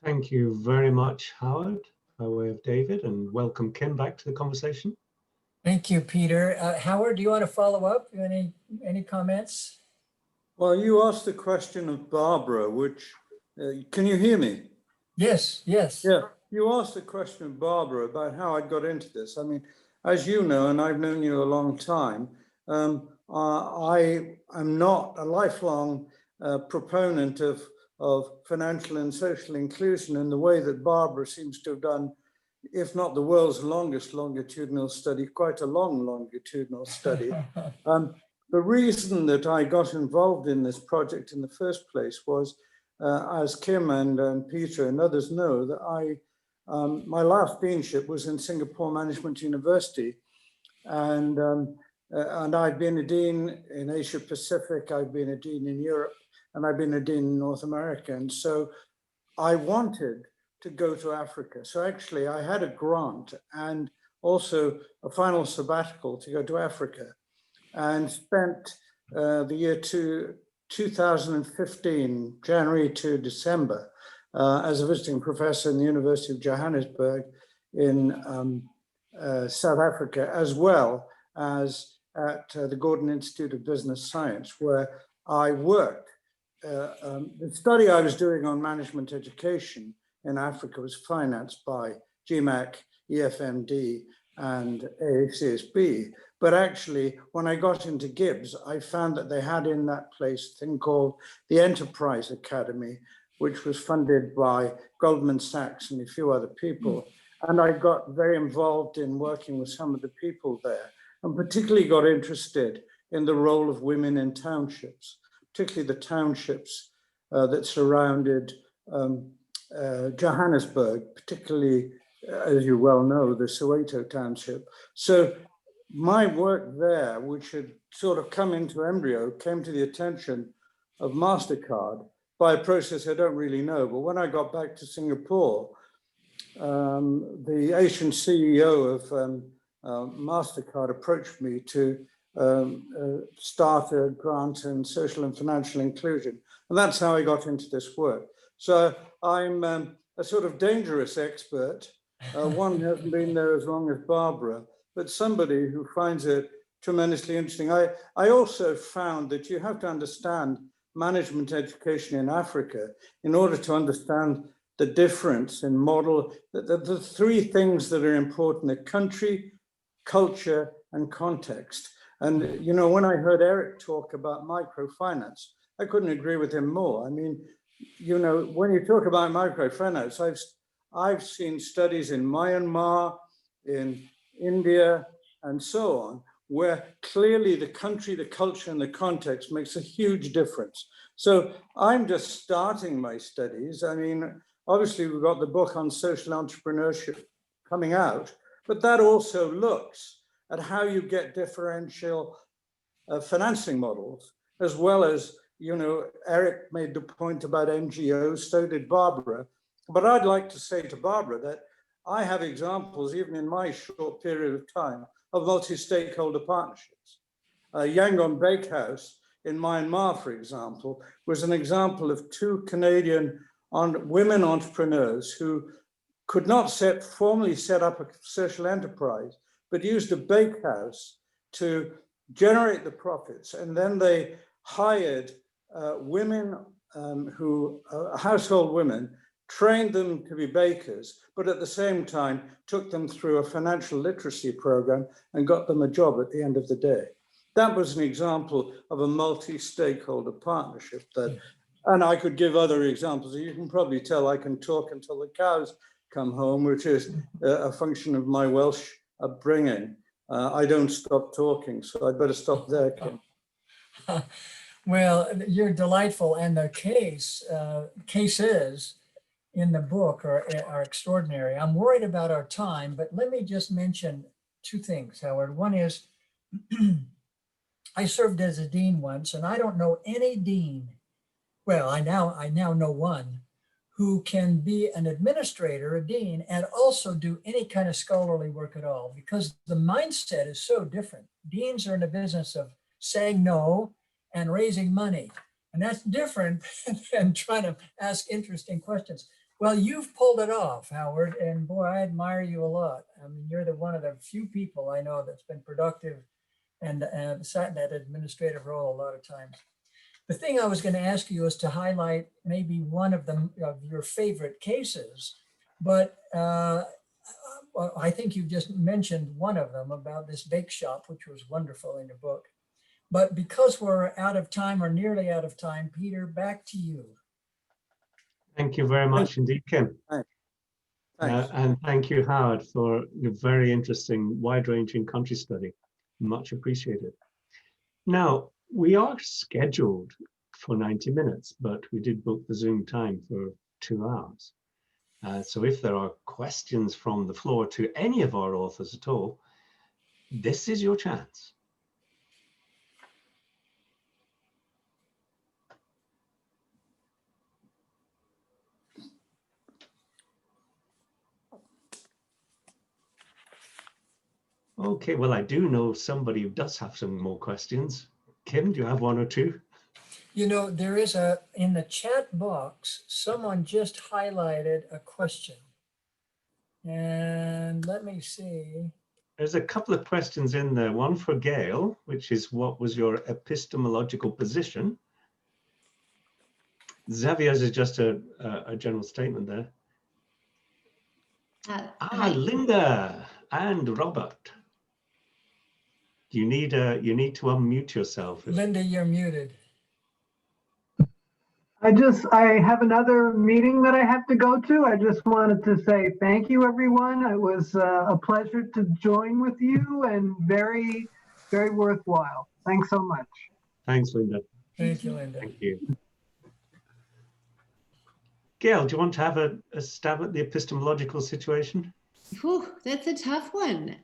Thank you very much, Howard, by way of David, and welcome Kim back to the conversation. Thank you, Peter. Howard, do you want to follow up? Any comments? Well, you asked the question of Barbara, which, can you hear me? Yes, yes. Yeah, you asked the question of Barbara about how I got into this. I mean, as you know, and I've known you a long time, I am not a lifelong proponent of financial and social inclusion in the way that Barbara seems to have done, if not the world's longest longitudinal study, quite a long longitudinal study. The reason that I got involved in this project in the first place was, as Kim and Peter and others know, that my last deanship was in Singapore Management University, and I've been a dean in Asia Pacific, I've been a dean in Europe, and I've been a dean in North America. And so I wanted to go to Africa. So actually I had a grant and also a final sabbatical to go to Africa, and spent the year 2015, January to December, as a visiting professor in the University of Johannesburg in South Africa, as well as at the Gordon Institute of Business Science, where I worked. The study I was doing on management education in Africa was financed by GMAC, EFMD, and AACSB. But actually, when I got into Gibbs, I found that they had in that place a thing called the Enterprise Academy, which was funded by Goldman Sachs and a few other people. And I got very involved in working with some of the people there, and particularly got interested in the role of women in townships, particularly the townships that surrounded Johannesburg, particularly, as you well know, the Soweto township. So my work there, which had sort of come into embryo, came to the attention of MasterCard by a process I don't really know. But when I got back to Singapore, the Asian CEO of MasterCard approached me to start a grant in social and financial inclusion. And that's how I got into this work. So I'm a sort of dangerous expert, one who hasn't been there as long as Barbara, but somebody who finds it tremendously interesting. I also found that you have to understand management education in Africa in order to understand the difference in model. The three things that are important are country, culture, and context. And, you know, when I heard Eric talk about microfinance, I couldn't agree with him more. I mean, you know, when you talk about microfinance, I've seen studies in Myanmar, in India, and so on, where clearly the country, the culture, and the context makes a huge difference. So I'm just starting my studies. I mean, obviously we've got the book on social entrepreneurship coming out, but that also looks at how you get differential financing models, as well as, you know, Eric made the point about NGOs, so did Barbara. But I'd like to say to Barbara that I have examples, even in my short period of time, of multi-stakeholder partnerships. Yangon Bakehouse in Myanmar, for example, was an example of two Canadian women entrepreneurs who could not formally set up a social enterprise, but used a bakehouse to generate the profits. And then they hired women household women, trained them to be bakers, but at the same time took them through a financial literacy program and got them a job at the end of the day. That was an example of a multi-stakeholder partnership that, and I could give other examples. You can probably tell I can talk until the cows come home, which is a function of my Welsh upbringing. I don't stop talking, so I'd better stop there, Kim. Well, you're delightful, and the cases in the book are extraordinary. I'm worried about our time, but let me just mention two things, Howard. One is, I served as a dean once, and I don't know any dean. Well, I now know one who can be an administrator, a dean, and also do any kind of scholarly work at all, because the mindset is so different. Deans are in the business of saying no and raising money, and that's different than trying to ask interesting questions. Well, you've pulled it off, Howard, and boy, I admire you a lot. I mean, you're one of the few people I know that's been productive and sat in that administrative role a lot of times. The thing I was going to ask you is to highlight maybe one of your favorite cases, but I think you've just mentioned one of them about this bake shop, which was wonderful in your book. But because we're out of time or nearly out of time, Peter, back to you. Thank you very much indeed, Kim. Thanks. And thank you, Howard, for your very interesting, wide-ranging country study. Much appreciated. Now, we are scheduled for 90 minutes, but we did book the Zoom time for 2 hours. So if there are questions from the floor to any of our authors at all, this is your chance. Okay, well, I do know somebody who does have some more questions. Kim, do you have one or two? You know, there is in the chat box, someone just highlighted a question. And let me see. There's a couple of questions in there. One for Gail, which is, what was your epistemological position? Xavier's is just a general statement there. Linda and Robert. You need to unmute yourself. Linda, you're muted. I have another meeting that I have to go to. I just wanted to say thank you, everyone. It was a pleasure to join with you and very, very worthwhile. Thanks so much. Thanks, Linda. Thank you, Linda. Thank you. Gail, do you want to have a stab at the epistemological situation? Whew, that's a tough one.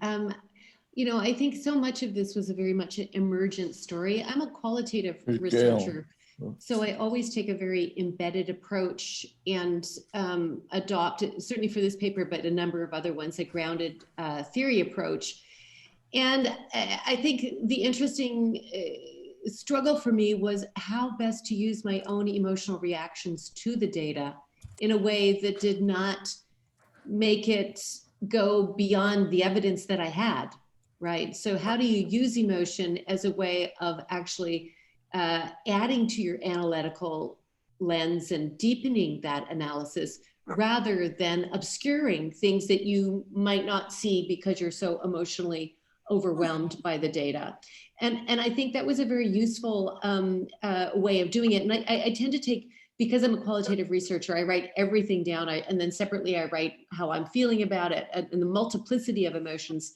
You know, I think so much of this was a very much an emergent story. I'm a qualitative researcher, so I always take a very embedded approach and adopt, certainly for this paper, but a number of other ones, a grounded theory approach. And I think the interesting struggle for me was how best to use my own emotional reactions to the data in a way that did not make it go beyond the evidence that I had. right? So how do you use emotion as a way of actually adding to your analytical lens and deepening that analysis rather than obscuring things that you might not see because you're so emotionally overwhelmed by the data. And I think that was a very useful way of doing it. And I tend to take, because I'm a qualitative researcher, I write everything down, and then separately I write how I'm feeling about it and the multiplicity of emotions,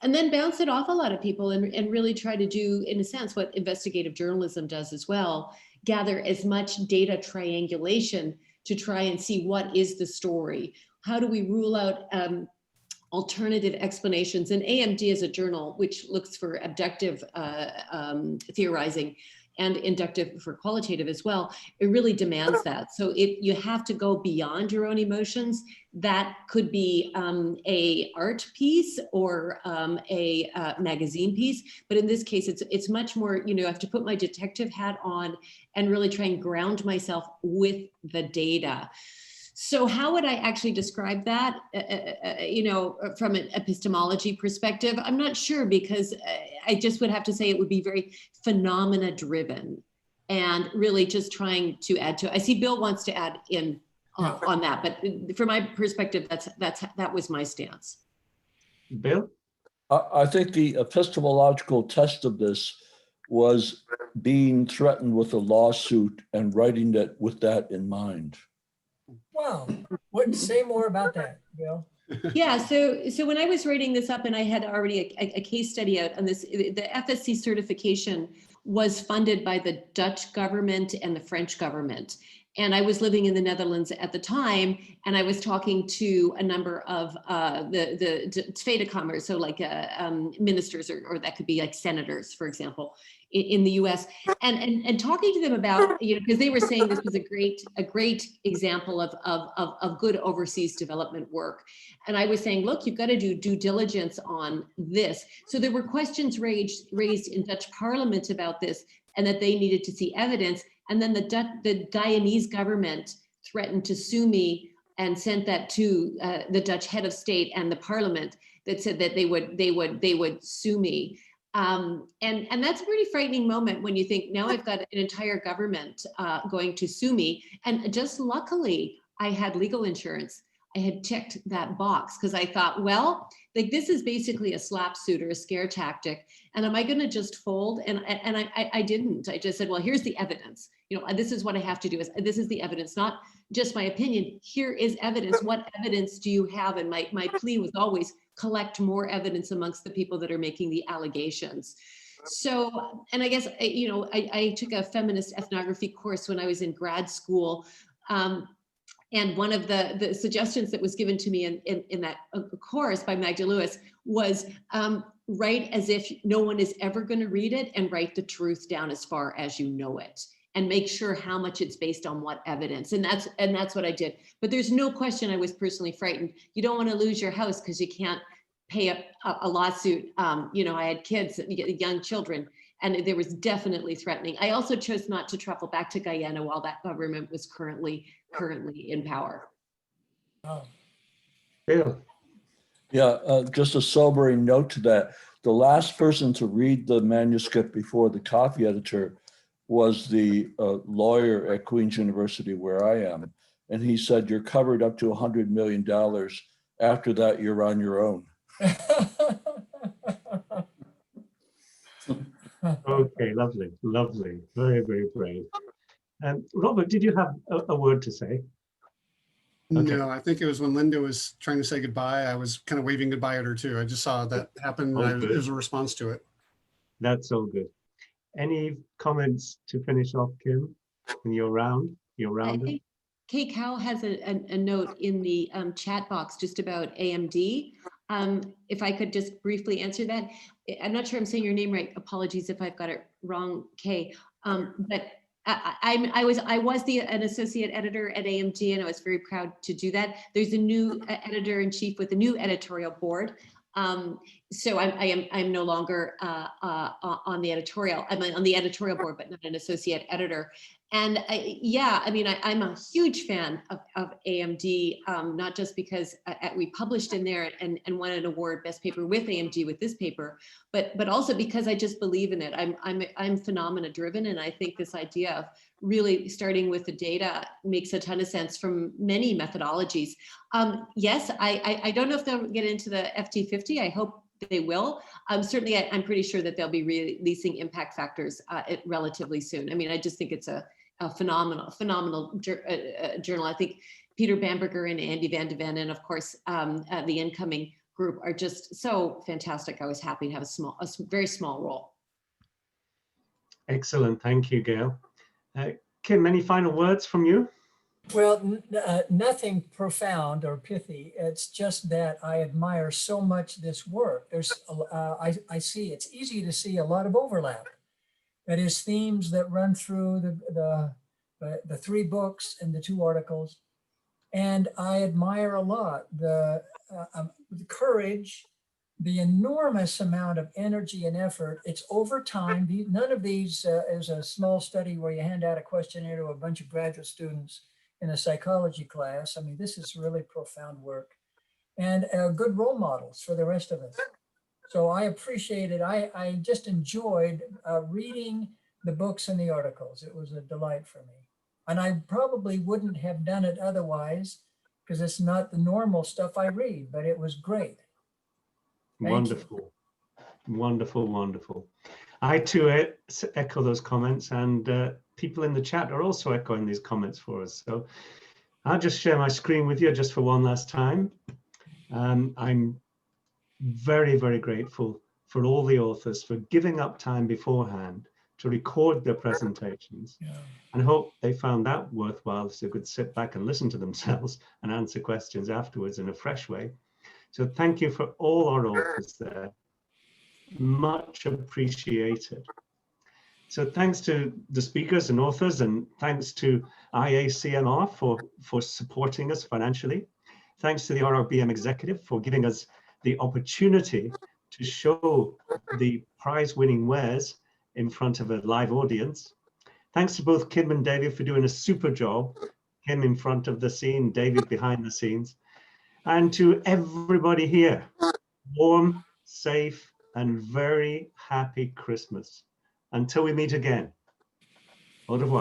and then bounce it off a lot of people and really try to do, in a sense, what investigative journalism does as well, gather as much data triangulation to try and see what is the story. How do we rule out alternative explanations? And AMD is a journal which looks for abductive theorizing and inductive for qualitative as well. It really demands that. So you have to go beyond your own emotions. That could be a art piece or a magazine piece. But in this case, it's much more, I have to put my detective hat on and really try and ground myself with the data. So how would I actually describe that, from an epistemology perspective? I'm not sure, because I just would have to say it would be very phenomena driven and really just trying to add to it. I see Bill wants to add in on that, but from my perspective, that was my stance. Bill? I think the epistemological test of this was being threatened with a lawsuit and writing that with that in mind. Wow. What, say more about that, Bill? Yeah, so when I was writing this up, and I had already a case study out on this, the FSC certification was funded by the Dutch government and the French government. And I was living in the Netherlands at the time, and I was talking to a number of the Tweede Kamer, so like ministers, or that could be like senators, for example, in the US, and talking to them about, because they were saying this was a great example of good overseas development work. And I was saying, look, you've got to do due diligence on this. So there were questions raised in Dutch Parliament about this, and that they needed to see evidence. And then the Guyanese government threatened to sue me and sent that to the Dutch head of state and the parliament, that said that they would sue me. And that's a pretty frightening moment when you think, now I've got an entire government going to sue me. And just luckily, I had legal insurance. I had checked that box because I thought, well, like, this is basically a slap suit or a scare tactic. And am I going to just fold? And I didn't. I just said, well, here's the evidence. This is what I have to do. This is the evidence, not just my opinion. Here is evidence. What evidence do you have? And my plea was always collect more evidence amongst the people that are making the allegations. So, and I guess, I took a feminist ethnography course when I was in grad school. And one of the suggestions that was given to me in that course by Magda Lewis was write as if no one is ever going to read it, and write the truth down as far as you know it, and make sure how much it's based on what evidence. And that's what I did. But there's no question I was personally frightened. You don't want to lose your house because you can't pay a lawsuit. I had kids, young children, and there was definitely threatening. I also chose not to travel back to Guyana while that government was currently in power. Oh. Yeah, just a sobering note to that. The last person to read the manuscript before the copy editor was the lawyer at Queen's University, where I am. And he said, you're covered up to $100 million. After that, you're on your own. Okay, lovely. Very, very brave. Robert, did you have a word to say? Okay. No, I think it was when Linda was trying to say goodbye, I was kind of waving goodbye at her too. I just saw that happen. And it was a response to it. That's all good. Any comments to finish off, Kim, in your round? I think Kay Cow has a note in the chat box just about AMD. If I could just briefly answer that. I'm not sure I'm saying your name right. Apologies if I've got it wrong, Kay. But I was an associate editor at AMD, and I was very proud to do that. There's a new editor-in-chief with a new editorial board. So I'm no longer on the editorial. I'm on the editorial board, but not an associate editor. And I'm a huge fan of AMD, not just because we published in there and won an award, best paper with AMD with this paper, but also because I just believe in it. I'm phenomena driven, and I think this idea of really starting with the data makes a ton of sense from many methodologies. Yes, I don't know if they'll get into the FT50. I hope they will. Certainly, I'm pretty sure that they'll be releasing impact factors relatively soon. I mean, I just think it's a phenomenal journal. I think Peter Bamberger and Andy van de Ven, and of course, the incoming group are just so fantastic. I was happy to have a very small role. Excellent, thank you, Gail. Kim, any final words from you? Well, nothing profound or pithy. It's just that I admire so much this work. There's, I see, it's easy to see a lot of overlap. That is, themes that run through the 3 books and the 2 articles. And I admire a lot the courage, the enormous amount of energy and effort. It's over time. None of these is a small study where you hand out a questionnaire to a bunch of graduate students in a psychology class. I mean, this is really profound work, and good role models for the rest of us. So I appreciate it. I just enjoyed reading the books and the articles. It was a delight for me. And I probably wouldn't have done it otherwise because it's not the normal stuff I read, but it was great. Wonderful, wonderful, wonderful. I too echo those comments, and people in the chat are also echoing these comments for us. So I'll just share my screen with you just for one last time. I'm very, very grateful for all the authors for giving up time beforehand to record their presentations, and hope they found that worthwhile so they could sit back and listen to themselves and answer questions afterwards in a fresh way. So thank you for all our authors there. Much appreciated. So thanks to the speakers and authors, and thanks to IACMR for supporting us financially. Thanks to the RRBM executive for giving us the opportunity to show the prize-winning wares in front of a live audience. Thanks to both Kim and David for doing a super job. Kim in front of the scene, David behind the scenes. And to everybody here, warm, safe, and very happy Christmas. Until we meet again. Au revoir.